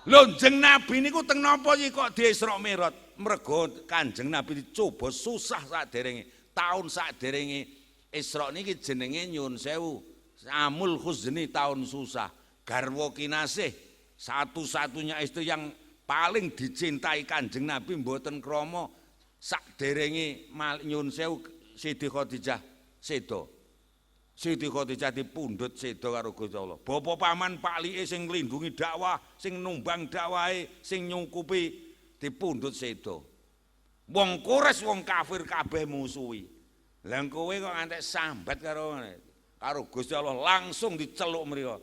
Lho jeneng Nabi niku teng napa iki kok Isra Mi'raj? Mergo Kanjeng Nabi dicoba susah saderenge. Taun saderenge Isra niki jenenge nyun sewu. Amul Huzni tahun susah. Garwa kinasih satu-satunya istri yang paling dicintai Kanjeng Nabi mboten krama saderenge nyun sewu Siti Khadijah sedo. Siti Khadijah dipundhut sedo karo Gusti Allah. Bapa paman palike sing nglindungi dakwah, sing numbang dakwahe, sing nyukupi dipundhut sedo. Wong Quraisy wong kafir kabeh musuhi. Lah kowe kok ngantek sambat karo Gusti Allah langsung diceluk mriku.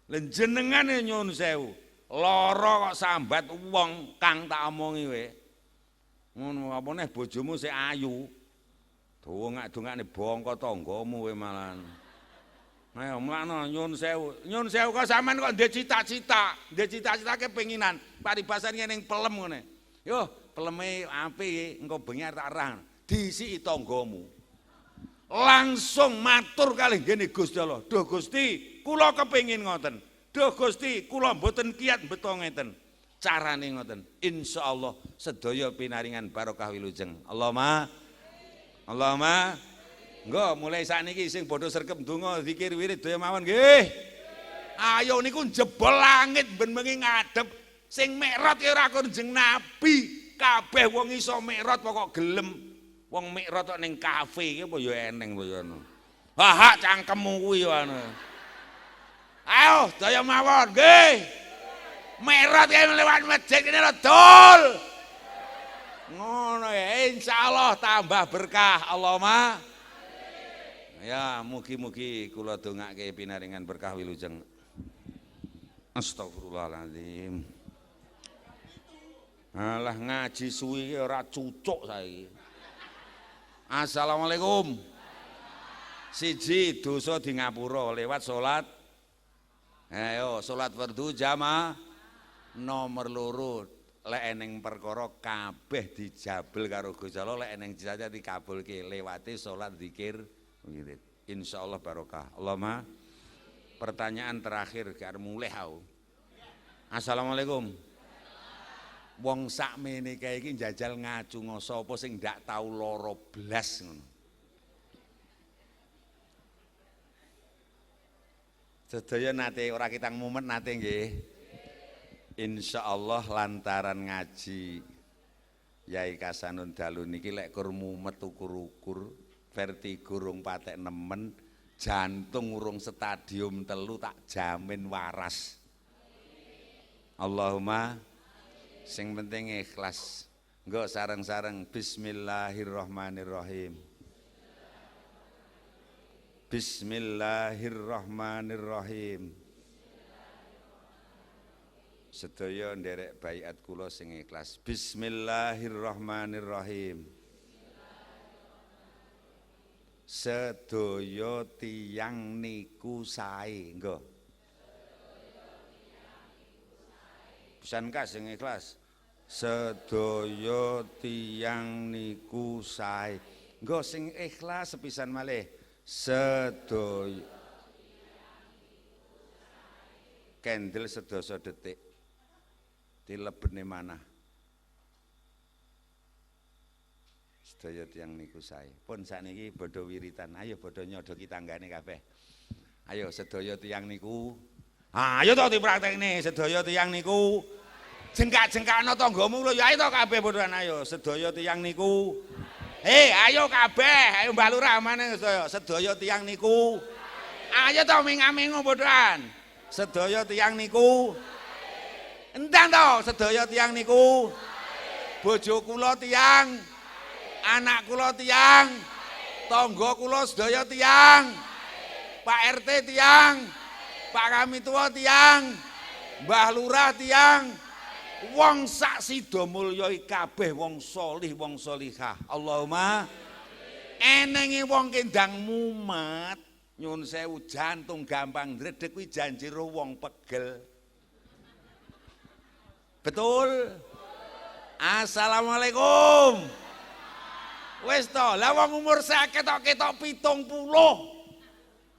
Lah jenengane nyun sewu. Lara kok sambat wong kang tak omongi kowe. Ngono apa neh bojomu sik ayu. Dongak-dongakne bangka tanggamu kowe malah. Ayo mlakno nyun sewu. Nyun sewu kok sampean kok ndek cita-cita, kepinginan. Paribasane ning pelem ngene. Yo, peleme apik engko bengi tak arah. Disiki tanggamu. Langsung matur kalih ngene Gusti Allah. Duh Gusti, kula kepengin ngoten. Duh Gusti, kula mboten kiat beto ngeten. Carane ngoten. Insyaallah sedaya pinaringan barokah wilujeng. Allahumma engko mulai sakniki sing padha sregep ndonga zikir wirid daya mawon nggih. Ayo niku jebol langit ben bengi ngadep sing mikrot ya ora Kanjeng Nabi. Kabeh wong iso mikrot pokok gelem. Wong mikrot kok ning kafe iki apa ya eneng to ya ngono. Hah cangkemmu kuwi ya ngono. Ayo daya mawon nggih. Merot kae lewat masjid kene lho dol. Ngono ya, insyaallah tambah berkah. Allahumma ya, mugi-mugi kula dongake pinaringan berkah wilujeng. Astagfirullahaladzim. Alah ngaji suwi ora cucuk saiki. Assalamualaikum. Siji dosa di ngapura lewat salat. Ayo salat fardu jamaah. Nomor loro lek eneng perkara kabeh dijabel karo Gusti Allah, lek eneng saja dikabulke lewati salat zikir wirid. Insyaallah barokah. Allahumma. Pertanyaan terakhir karo mulih aku. Assalamualaikum. Wong sakmene kae iki njajal ngacunga sapa sing ndak tau lara blas ngono. Sedaya nate ora kitang mumet nate nggih. Insyaallah lantaran ngaji Yai Kasanun Dalu niki lek kur mumet ukur-ukur vertigo urung patek nemen, jantung urung stadium 3 tak jamin waras. Allahumma sing penting ikhlas. Nggo sareng-sareng bismillahirrahmanirrahim. Bismillahirrahmanirrahim. Sedaya nderek baiat kula sing ikhlas. Bismillahirrahmanirrahim. Sedaya tiyang niku sae, nggo. Pisan ka sing ikhlas. Sedaya tiyang niku sae. Nggo sing ikhlas sepisan malih. Sedaya kendel sedasa detik. Dilebene manah. Sedaya tiyang niku sae. Pun sakniki bodho wiritan. Ayo bodho nyodoki tanggane kabeh. Ayo sedaya tiyang niku. Ayo to dipraktekne sedaya tiyang niku. Jengkak-jengkakno tanggamu lho ya ayo to kabeh bodhoan ayo sedaya tiyang niku. Ayo kabeh, ayo Mbah Lurah maneh sedaya tiyang niku. Ayo to minga-mingu bodhoan. Sedaya tiyang niku. Entang to sedaya tiyang niku. Bojo kula tiyang. Anak kula tiyang. Tangga kula sedaya tiyang. Pak RT tiyang. Pak Kami Tua tiyang. Mbah Lurah tiyang. Wong sak Sidomulya kabeh wong sholih wong sholihah. Allahumma enenge wong kendang mumet nyun sewu jantung gampang ndredeg kuwi janjire wong pegel. Betul? Assalamualaikum. Wis to, lah wong umur 50 ketok 70.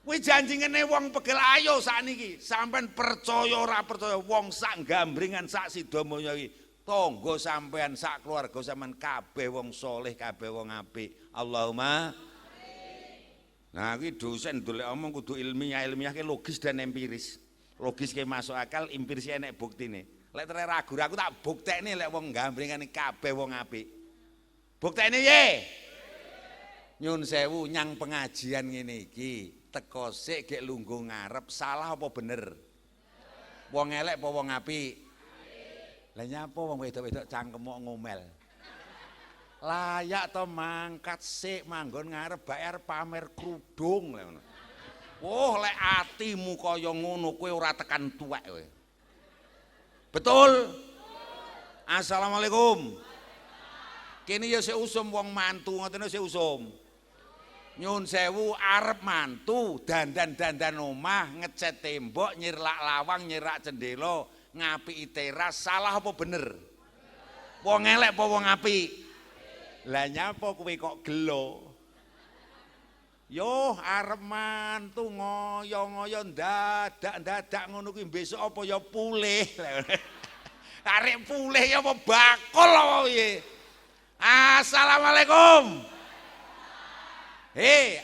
Kuwi janjingene wong pegel ayo sakniki. Sampeyan percaya ora percaya wong sak gambringan sak Sidomulya iki tangga sampean sak keluarga sampean kabeh wong saleh, kabeh wong apik. Allahumma amin. Nah, kuwi dosen dolek omong kudu ilmiah ke logis dan empiris. Logis ke masuk akal, empiris enek buktine. Lek tere ragu aku tak buktekne lek wong gambringane kabeh wong apik. Buktekne ye. Nyun sewu nyang pengajian ngene iki. Teko sik gek lungguh ngarep salah apa bener? Wong elek apa wong apik? Lah nyapa wong wedok-wedok cangkem kok ngomel. Layak to mangkat sik manggon ngarep bayar pamer krudung ngono. Woh lek atimu kaya ngono kowe ora tekan tuwek kowe. Betul? Assalamualaikum. Kene ya sik usum wong mantu ngoten sik usum. Nyun sewu arep mantu dandan-dandan omah ngecat tembok nyirlak lawang nyirak jendela ngapiki teras salah apa bener? Wong elek apa wong apik? Lah nyapa kowe kok gelo? Yo arep mantu ngoyo-ngoyo dadak ngono kuwi besok apa ya pulih. Arek pulih ya apa bakul apa piye? Assalamualaikum.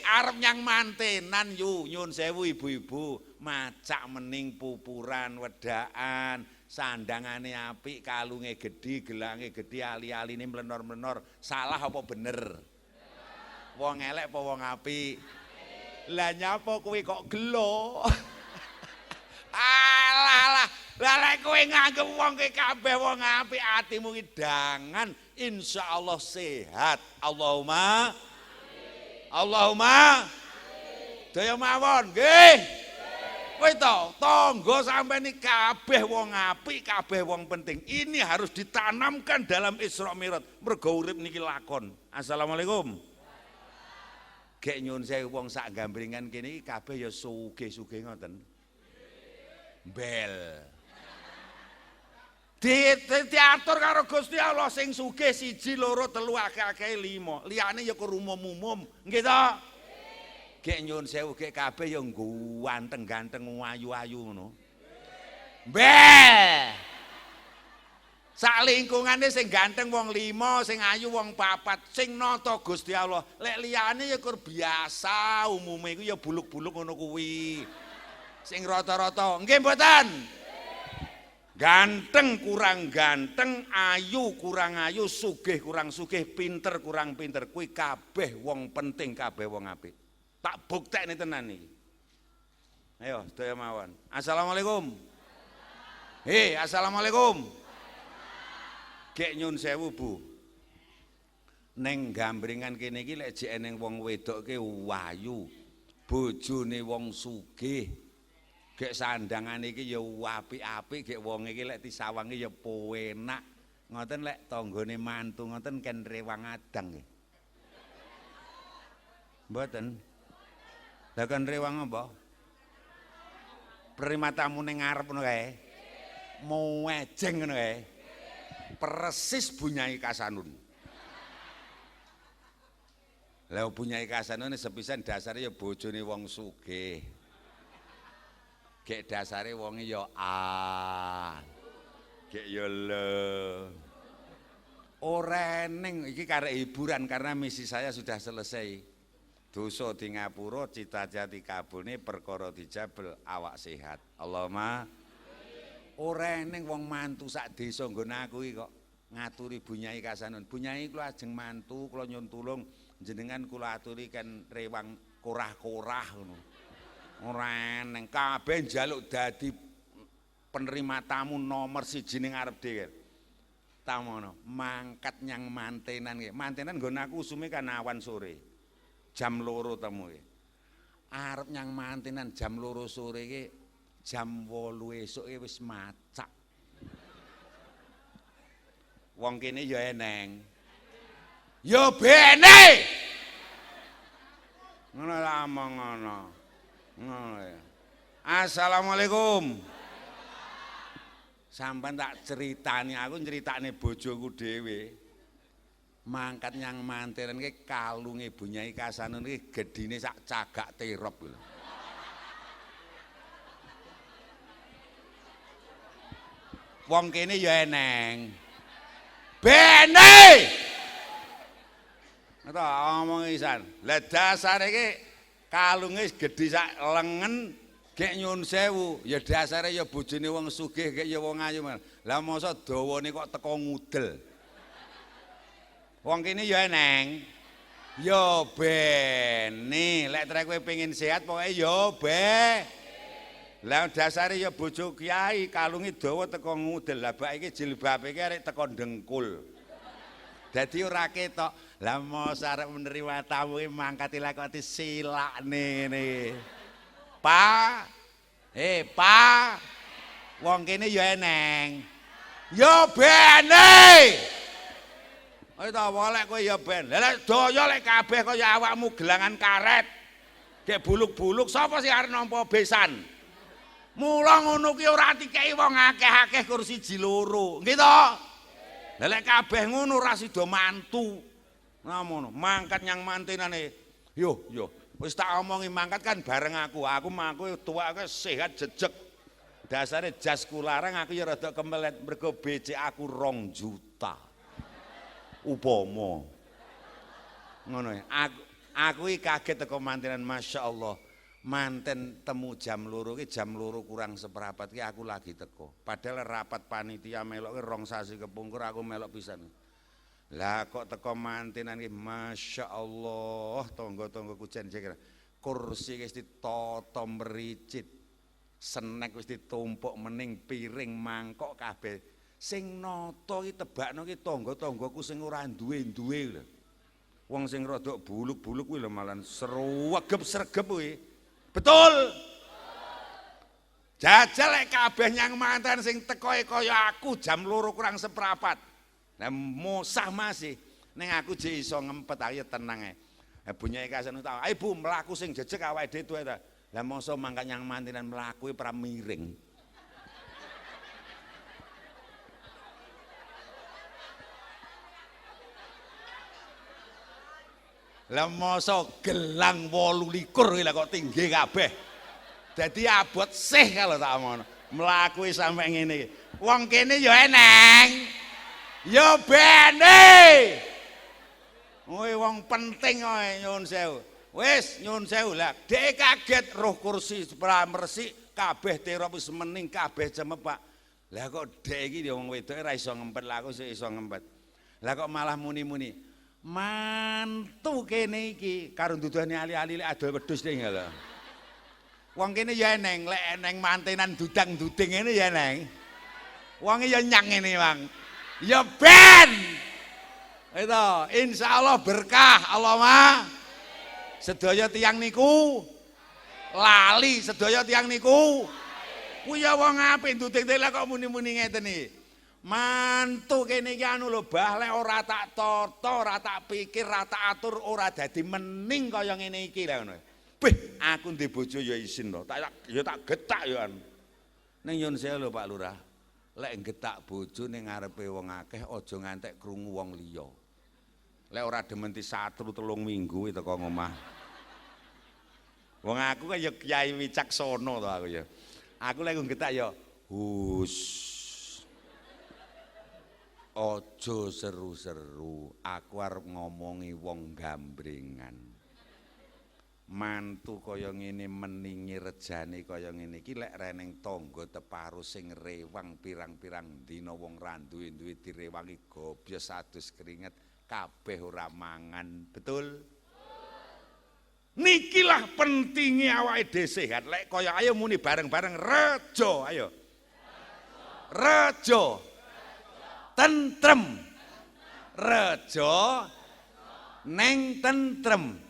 Arep nyang mantenan yu nyun sewu ibu-ibu macak mening pupuran wedakan sandangane apik kalunge gedhi gelange gedhi ali-aline mlenor-mlenor salah apa bener? Wong elek apa wong apik? Lah nyapa kowe kok gelo? Alah Lah lek kowe nganggep wong ki kabeh wong apik atimu ki dangan insyaallah sehat. Allahumma amin. Allahumma amin. Daya mawon nggih. Kowe to tangga sampeyan iki kabeh wong apik, kabeh wong penting. Ini harus ditanamkan dalam Isra Mi'raj. Mergo urip niki lakon. Assalamualaikum. Gek nyuwun sewu wong sak gambringan kene iki kabeh ya sugih-sugih ngoten. Bel. Diatur karo Gusti Allah sing sugih 1 2 3 akeh-akeh 5. Liyane ya kur umum-umum. Nggih to? Gek nyuwun sewu gek kabeh ya ganteng-ganteng ayu-ayu ngono. Bel. Sak lingkungane sing ganteng wong 5, sing ayu wong 4, sing nata Gusti Allah. Lek liyane ya kur biasa, umume iku ya buluk-buluk ngono kuwi. Sing rata-rata, nggih mboten? Ganteng kurang ganteng, ayu kurang ayu, sugih kurang sugih, pinter kurang pinter. Kuwi kabeh wong penting, kabeh wong apik. Tak buktekne tenan iki. Ayo, sedaya mawon. Assalamualaikum. Assalamualaikum. Gek nyun sewu, Bu. Neng gambringan kene iki lek jek eneng wong wedok ki wayu. Bojone wong sugih. Gek sandangan iki ya apik-apik, gek wong iki lek disawangi ya penak. Ngoten lek tanggane mantu ngoten ken rewang adang nggih. Mboten. Lah kan rewang apa? Primatamu ning ngarep ngono kae. Muejeng ngono kae. Persis Bunyai Kasanun. Lah Bunyai Kasanun sepisan dasare ya bojone wong sugih. Gek dasare wonge ya gek ya le. Ora eneng iki karek hiburan karena misi saya sudah selesai. Dosa di ngapura, cita-cita kabulne, perkara dijabel, awak sehat. Allahumma ora eneng wong mantu sak desa nggon aku iki kok ngaturi Bunyai Kasanun. Bunyai kula ajeng mantu, kula nyuwun tulung jenengan kula aturi kan rewang korah-korah ngono. Ora eneng kabeh njaluk dadi penerima tamu nomor 1 ning arep dhewe. Tamono mangkat nyang mantenan nggih. Mantenan nggon aku usume kan awan sore. Jam 2 temu nggih. Arep nyang mantenan jam 2 sore iki jam 8 esuke wis macak. Wong kene ya eneng. Ya bene. Ngono lah omong ngono. Assalamualaikum. Sampai tak ceritani, aku ceritane bojoku dhewe. Mangkat nyang mantenan ki kalunge Bunyai Kasanun ki gedine sak cagak terop lho. Wong kene ya eneng. Bene. Ngono omong isan. Lah dasare ki kalunge gedhe sak lengen gek nyun sewu ya dasare ya bojone wong sugih gek ya wong ayu. Lah mosok dawane kok teko ngudel. Wong kene ya eneng. Ya bene, lek trek kowe pengin sehat pokoke ya be. Lah dasare ya bojo kiai kalunge dawa teko ngudel. Lah bak iki jilbabe iki arek teko dengkul. Dadi ora ketok. Lah mos arep menerima tamu iki mangkat lakoni silakne niki. Pak. Pak. Wong kene ya eneng. Ya bene. Ayo ta wolek kowe ya ben. Lah lek daya lek kabeh kaya awakmu gelangan karet. Gek buluk-buluk sapa sing arep nampa besan? Mula ngono ki ora dikeki wong akeh-akeh kursi 1 2. Nggih to? Lah lek kabeh ngono ora sida mantu. Namono, mangkat nyang mantenane. Yo, wis tak omongi mangkat kan bareng aku. Aku tuwake sehat jejeg. Dasare jasku larang aku ya rada kemelet mergo becik aku 2 juta. Upama. Ngono ya. Aku iki kaget teko mantenan masyaallah. Manten temu jam 2 ki jam 2 kurang seperempat ki aku lagi teko. Padahal rapat panitia melok ki 2 sasi kepungkur aku melok pisan. Lah kok teko mantenan ki masyaallah tangga-tanggaku jen kursi wis ditata mricit. Snack wis ditumpuk mening piring mangkok kabeh. Sing nata iki tebakno iki tangga-tanggaku sing ora duwe-duwe lho. Wong sing rada buluk-buluk kuwi lho malah sregep-sregep kuwi. Betul. Jajal lek kabeh nyang manten sing tekoe kaya aku jam 2 kurang seprapat. Lah mosah masih ning aku jek iso ngempet ayo tenang ae. Bunyi kasan utawa, "Ayo Bu, mlaku sing jejeg awake dhewe tuwe ta." Lah mosok mangkat nyang mantenan mlaku pra miring. Lah mosok gelang 28 kuwi lah kok tinggi kabeh. Dadi abot sih kalau tak ngono. Mlaku sampe ngene iki. Wong kene ya eneng. Ya bene. Kowe wong penting kowe nyuwun sewu. Wis nyuwun sewu lah. Dek kaget roh kursi mresik kabeh terop wis mening kabeh cemepak. Lah kok dek iki wong wedoke ora iso ngempet lah aku sik iso ngempet. Lah kok malah muni-muni. Mantu kene iki karo duduhane ali-ali lek adol wedhus ning lho. Wong kene ya eneng, lek eneng mantenan dudang-duding ngene ya eneng. Wonge ya nyang ngene, Bang. Ya ben. Itu insyaallah berkah Allahumma. Sedaya tiyang niku lali, sedaya tiyang niku kuwi ya wong apik nduding lha kok muni-muni ngeten iki. Mantu kene iki anu lho Bah, lek ora tak tata, ora tak pikir, ora tak atur ora dadi mening kaya ngene iki lho ngono. Beh, aku ndek bojo ya isin to. Tak getak ya anu. Ning nyun sewu lho Pak Lurah. Lek getak bojo ning ngarepe wong akeh aja ngantek krungu wong liya. Lek ora demen ti 1-3 minggu teko ngomah. Wong aku kan ya kiai wicaksana to aku ya. Aku lek getak ya hus. Aja seru-seru, aku arep ngomongi wong gambrengan. Mantu kaya ngene meningi rejane kaya ngene iki lek reneng tangga teparo sing rewang pirang-pirang dina wong ra duwe-duwe direwangi gobyos adus keringet kabeh ora mangan, betul? Nikilah pentingnya awake dhewe sehat. Lek kaya ayo muni bareng-bareng rejo, ayo. Rejo. Tentrem. Rejo neng tentrem.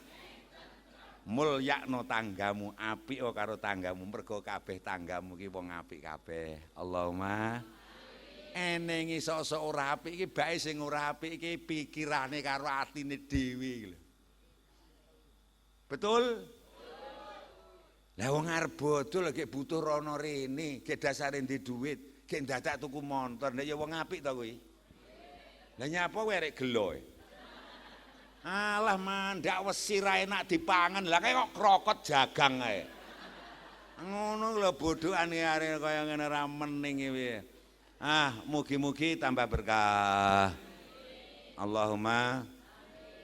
Mulyakno tanggamu, apik karo tanggamu, mergo kabeh tanggamu ki wong apik kabeh. Allahumma eneng sok-sok ora apik iki bae sing ora apik iki pikirane karo atine dhewe iki lho. Betul? Lah wong arep bodol gek butuh rono rene, gek dasare ndek dhuwit, gek dadak tuku montor, nek ya wong apik to kuwi. Lah nyapa kowe arek gelo. Alah mandak wesi ra enak dipangan. Lah kok krokot jagang ae. Ngono lho bodhokane arek kaya ngene ra mening iki. Mugi-mugi tambah berkah. Allahumma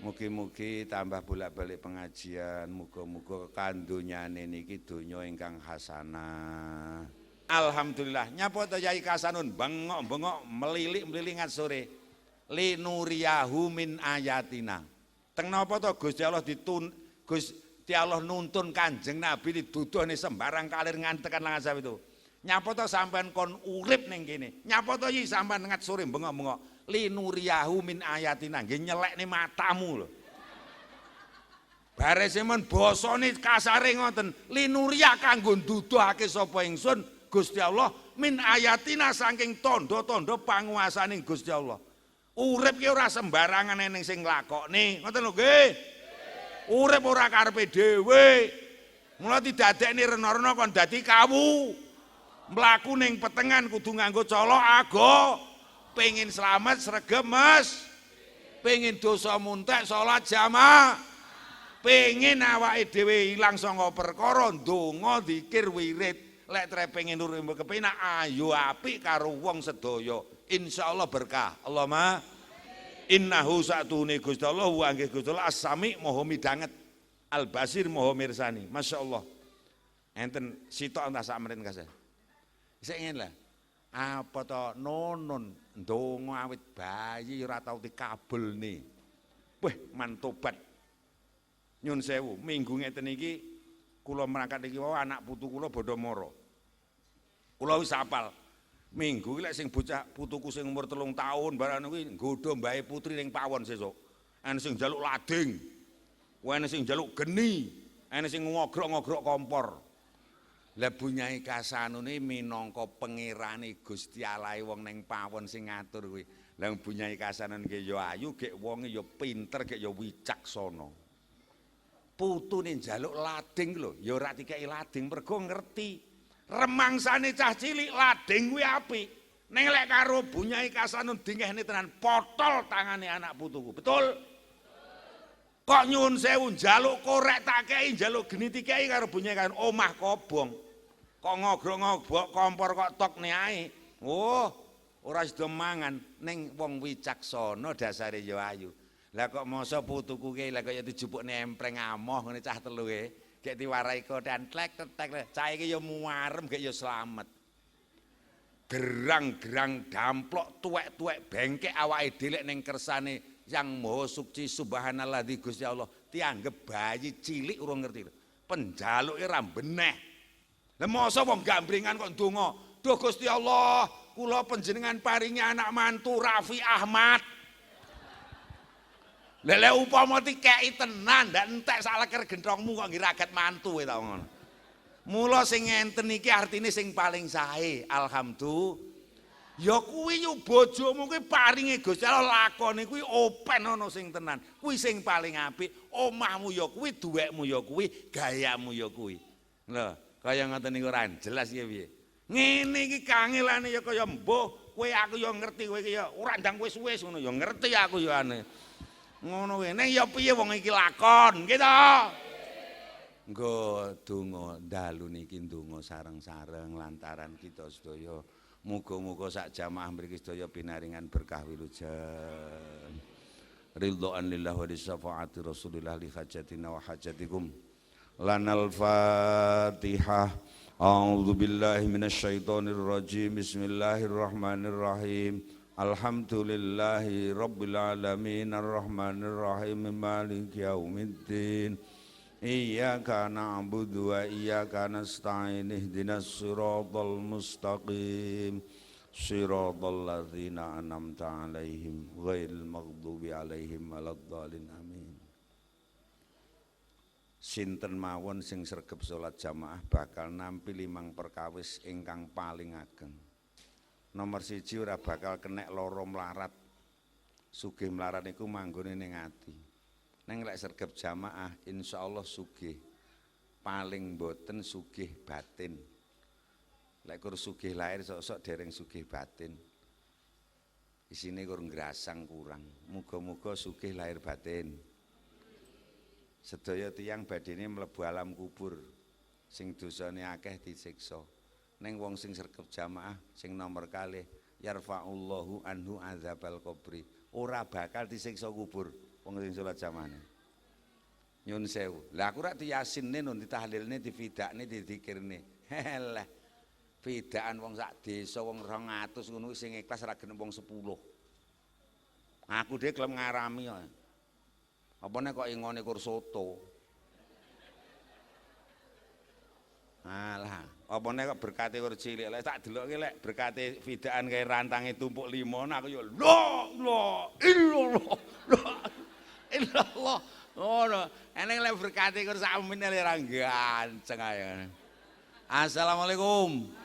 mugi-mugi tambah bolak-balik pengajian, muga-muga kandonyane niki donya ingkang hasanah. Alhamdulillah. Nyapa to Yai Kasanun bengok-bengok melilik-melilingan sore. Linuriyahu min ayatina. Teng napa to Gusti Allah Gusti Allah nuntun Kanjeng Nabi diduduhne sembarang kalir ngantekan langan itu. Nyapa to sampean kon urip ning kene. Nyapa to iki sampean ngat sore bengok-bengok. Linuriyahu min ayatina, nggih nyelekne matamu lho. Bare semen basane kasare ngoten, linuriya kanggo nduduhake sapa ingsun Gusti Allah min ayatina saking tanda-tanda panguwasaning Gusti Allah. Urip ki ora sembarangan ning sing nglakokne, ngoten lho nggih. Urip ora karepe dhewe. Mula didadekne rena-rena kon dadi kawu. Mlaku ning petengan kudu nganggo cala aga. Pengin selamat sregep Mas, pengin dosa muntek salat jamaah, pengin awake dhewe ilang saka perkara ndonga zikir wirid, lek tre pengin urip kepenak ayo apik karo wong sedaya, insyaallah berkah. Allahumma innahu satune Gusti Allah wa nggih Gusti Allah as-sami maha midanget, al-basir maha mirsani. Masyaallah. Enten sitok entah sak menit kasih. Sik ngene lah. Apa to nonon ndonga awit bayi ora tau dikabulne. Weh mantobat. Nyun sewu, minggu ngeten iki kula mangkat iki wae anak putu kula bodho mara. Kula wis apal. Minggu lek sing bocah putuku sing umur 3 tahun barang kuwi nggodho mbahe putri ning pawon sesuk. Ana sing njaluk lading. Ana sing njaluk geni, ana sing ngogrok-ngogrok kompor. Lah Bunyai Kasanune minangka pangerane Gusti Allah wong ning pawon sing ngatur kuwi. Lah Bunyai Kasanan ki ya ayu, gek wonge ya pinter, gek ya wicaksana. Putune njaluk lading lho, ya ora dikeki lading mergo ngerti. Remangsane cah cilik lading kuwi apik. Ning lek karo Bunyai Kasanun dingehne tenan potol tangane anak putuku. Betul? Kok nyuwun sewu njaluk korek tak kei, njaluk geni dikei karo Bunyai Kasanun omah kobong. Kok ngogrok-ngogrok kompor kok tokne ae. Oh, ora sida mangan ning wong wicaksana dasare ya ayu. Lah kok masa putuku ki lek kaya dijupukne empreng amoh ngene cah telu e. Gek diwarai kodan tlek-tlek, cah iki ya muarem gek ya slamet. Gerang-gerang damplok tuwek-tuwek bengkek awake dhewe ning kersane Yang Maha Suci Subhanallah di Gusti Allah dianggep bayi cilik urung ngerti. Penjaluke ra beneh. Lah masa wong gambringan kok ndonga, "Duh Gusti Allah, kula panjenengan paringi anak mantu Raffi Ahmad." Lele upama dikeki tenan ndak entek sak leker genthongmu kok ngiragat mantu ta ngono. Mula sing ngenten iki artine sing paling sae. Alhamdulillah. Ya kuwi yo bojomu kuwi paringe Gusti Allah lakone kuwi open ana sing tenan. Kuwi sing paling apik. Omahmu ya kuwi, duwekmu ya kuwi, gayamu ya kuwi. Lho, kaya ngoten niku ora jelas ya piye. Ngene iki kangelane ya kaya mbuh, kowe aku ya ngerti kowe iki ya ora ndang kowe suwes ngono ya ngerti aku ya ane. Ngono kuwi ning ya piye wong iki lakon gitu. Nggo donga dalu niki ndonga sareng-sareng lantaran kita sedaya muga-muga sak jamaah mriki sedaya pinaringan berkah wilujan. Ridhoan lillah wa syafaati Rasulillah li hajatina wa hajatikum. Lanal Fatihah. A'udzu billahi minasyaitonir rajim. Bismillahirrahmanirrahim. Alhamdulillahi rabbil alamin arrahmanir rahim maliki yaumiddin. Iyyaka na'budu wa iyyaka nasta'in ihdinas siratal mustaqim. Siratal ladzina an'amta 'alaihim ghairil maghdubi 'alaihim waladdallin amin. Sinten mawon sing sregep salat jamaah bakal nampi 5 perkawis ingkang paling ageng. Nomor 1 ora bakal kenek lara mlarat. Sugih mlarat niku manggone ning ati. Neng lek sregep jamaah insyaallah sugih. Paling boten sugih batin. Lek kur sugih lahir sok-sok dereng sugih batin. Isine kur ngrasang kurang. Muga-muga sugih lahir batin. Sedaya tiyang badine mlebu alam kubur. Sing dosane akeh disiksa. Neng wong sing sregep jamaah sing nomor kalih yarfa'ullahu anhu adzabal qabri. Ora bakal disiksa kubur wong sing salat jamaah. Nyun sewu. Lah aku rak diyasinne nun ditahlilne difidakne dizikirne. Helah. Fidakan wong sak desa wong 200 ngono sing ikhlas ra genep wong 10. Aku dhewe gelem ngarami kok. Apa nek kok ingone kur soto. Alah, apa nek kok berkate kur cilik lek tak delokke lek berkate fidakan kaya rantange tumpuk 5 aku yo illallah. Ngono. Eneng lek berkate kur sak meneh ra ganceng ae. Assalamualaikum.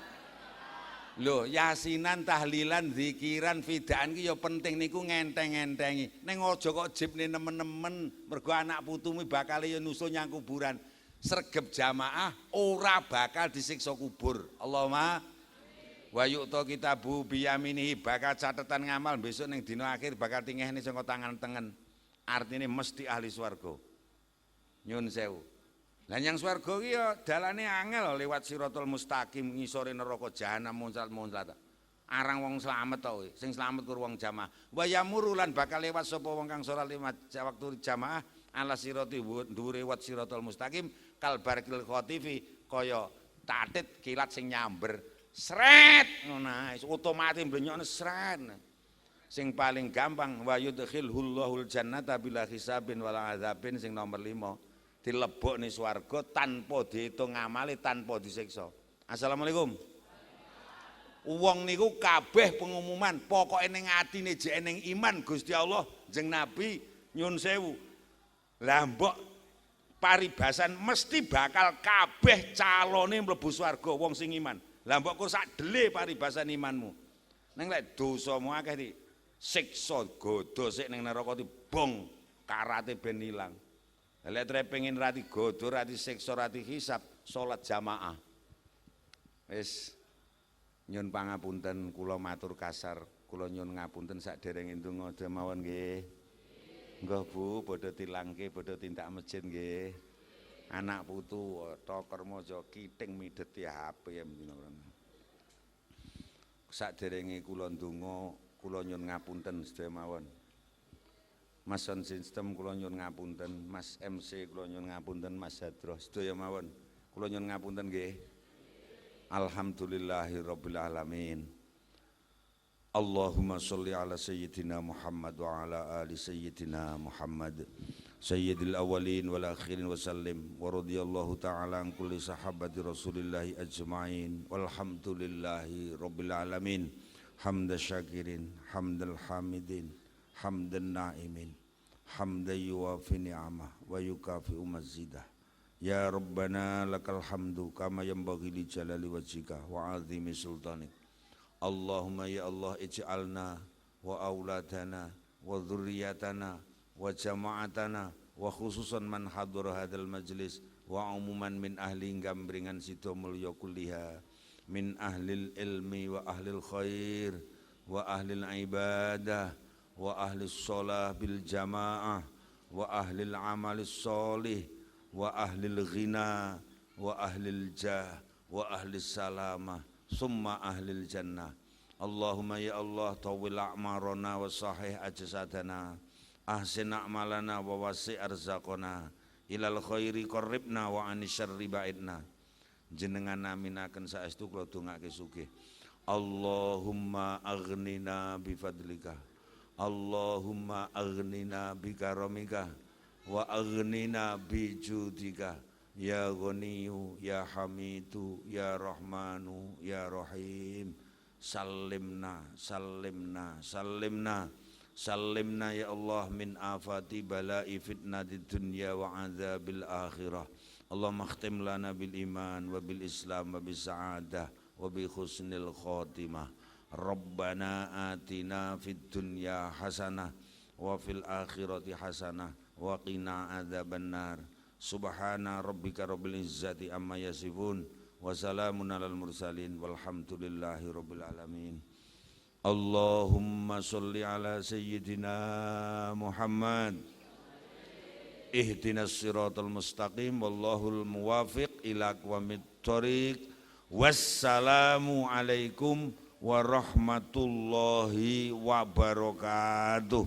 Lho, yasinan, tahlilan, zikiran, fidaan ki ya penting niku ngenteng-ngentengi. Ning aja kok jibne nemen-nemen mergo anak putumu bakal ya nusul nyang kuburan. Sregep jamaah ora bakal disiksa kubur. Allahumma wa yu'ta kitabu biyaminihi bakal catatan ngamal besok ning dina akhir bakal tingehne saka tangan tengen. Artine mesti ahli swarga. Nyun sewu. Lah yang swarga ki ya dalane angel lewat Siratal Mustaqim ngisore neraka jahanam muncrat-muncrat. Arang wong slamet to kowe, sing slamet kur wong jamaah. Wa yamuru lan bakal lewat sapa wong kang salat waktu jamaah ala sirati dhuwure wat Siratal Mustaqim kal barqil khatifi kaya tatit kilat sing nyamber. Sret ngono ae otomatis blenyokne sret. Sing paling gampang wa yudkhilhullahul jannata bila hisabin wala adzabin sing nomor 5. Dilebokne swarga tanpa diitung amale tanpa disiksa. Assalamualaikum. Wong niku kabeh pengumuman, pokoke ning atine jek ning iman Gusti Allah jeung Nabi nyun sewu. Lah mbok paribasan mesti bakal kabeh calone mlebu swarga wong sing iman. Lah mbok kok sak dele paribasan imanmu. Ning lek dosamu akeh iki siksa godo sik ning neraka dibong karate ben ilang. Lek trepengin rati godo, rati siksa, rati hisab, salat jamaah. Wis nyun pangapunten kula matur kasar, kula nyun ngapunten saderenge ndonga mawon nggih. Nggih Bu, padha tilangke, padha tindak masjid nggih. Anak putu toker maja kiting midheti HP saderenge kula ndonga, kula nyun ngapunten sedaya mawon. Mas Sound System kula nyun ngapunten, Mas MC kula nyun ngapunten, Mas Hadroh sedaya mawon. Kula nyun ngapunten nggih. Alhamdulillahirabbil alamin. Allahumma sholli ala sayyidina Muhammad wa ala ali sayyidina Muhammad. Sayyidil awwalin wal akhirin wa sallim wa radhiyallahu ta'ala an kulli sahabati Rasulillahi ajma'in. Walhamdulillahi rabbil alamin. Hamda syakirin, hamdal hamidin, hamdan na'imin, hamdan yuwafi ni'amah wa yukafi'u mazidah. Ya Rabbana lakal hamdu kama yanbaghi li jalali wajhika wa 'azimi sultanik. Allahumma ya Allah ij'alna wa auladana wa dzurriyyatana wa jama'atana wa khususan man hadara hadzal majlis wa umuman min ahli gambringan sida mulya kulliha min ahlil ilmi wa ahlil khair wa ahlil ibadah wa ahlis shalah bil jamaah wa ahlil amalis sholih wa ahlil ghina wa ahlil jah wa ahlis salamah summa ahlil jannah. Allahumma ya Allah tawil a'marana wa sahih ajsadana ahsin a'malana wa wasi' arzaqana ilal khairi qarribna wa anisyarri ba'idna. Jenengan aminaken saestu kula dongake sugih. Allahumma aghnina bi fadlika, Allahumma aghnina bi karamika wa aghnina bi judika ya Ghaniyu ya Hamidu ya Rahmanu ya Rahim. Salimna salimna salimna salimna ya Allah min afati bala'i fitnatid dunya wa adzabil akhirah. Allahumma khtim lana bil iman wa bil islam wa bis sa'adah wa bi husnil khatimah. Rabbana atina fid dunya hasanah wa fil akhirati hasanah wa qina adzabannar. Subhana rabbika rabbil izzati amma yasifun wa salamun alal mursalin walhamdulillahi rabbil alamin. Allahumma sholli ala sayyidina Muhammad. Ihdinas siratal mustaqim wallahul muwafiq ila aqwamit thoriq. Wassalamu alaikum warahmatullahi wabarakatuh.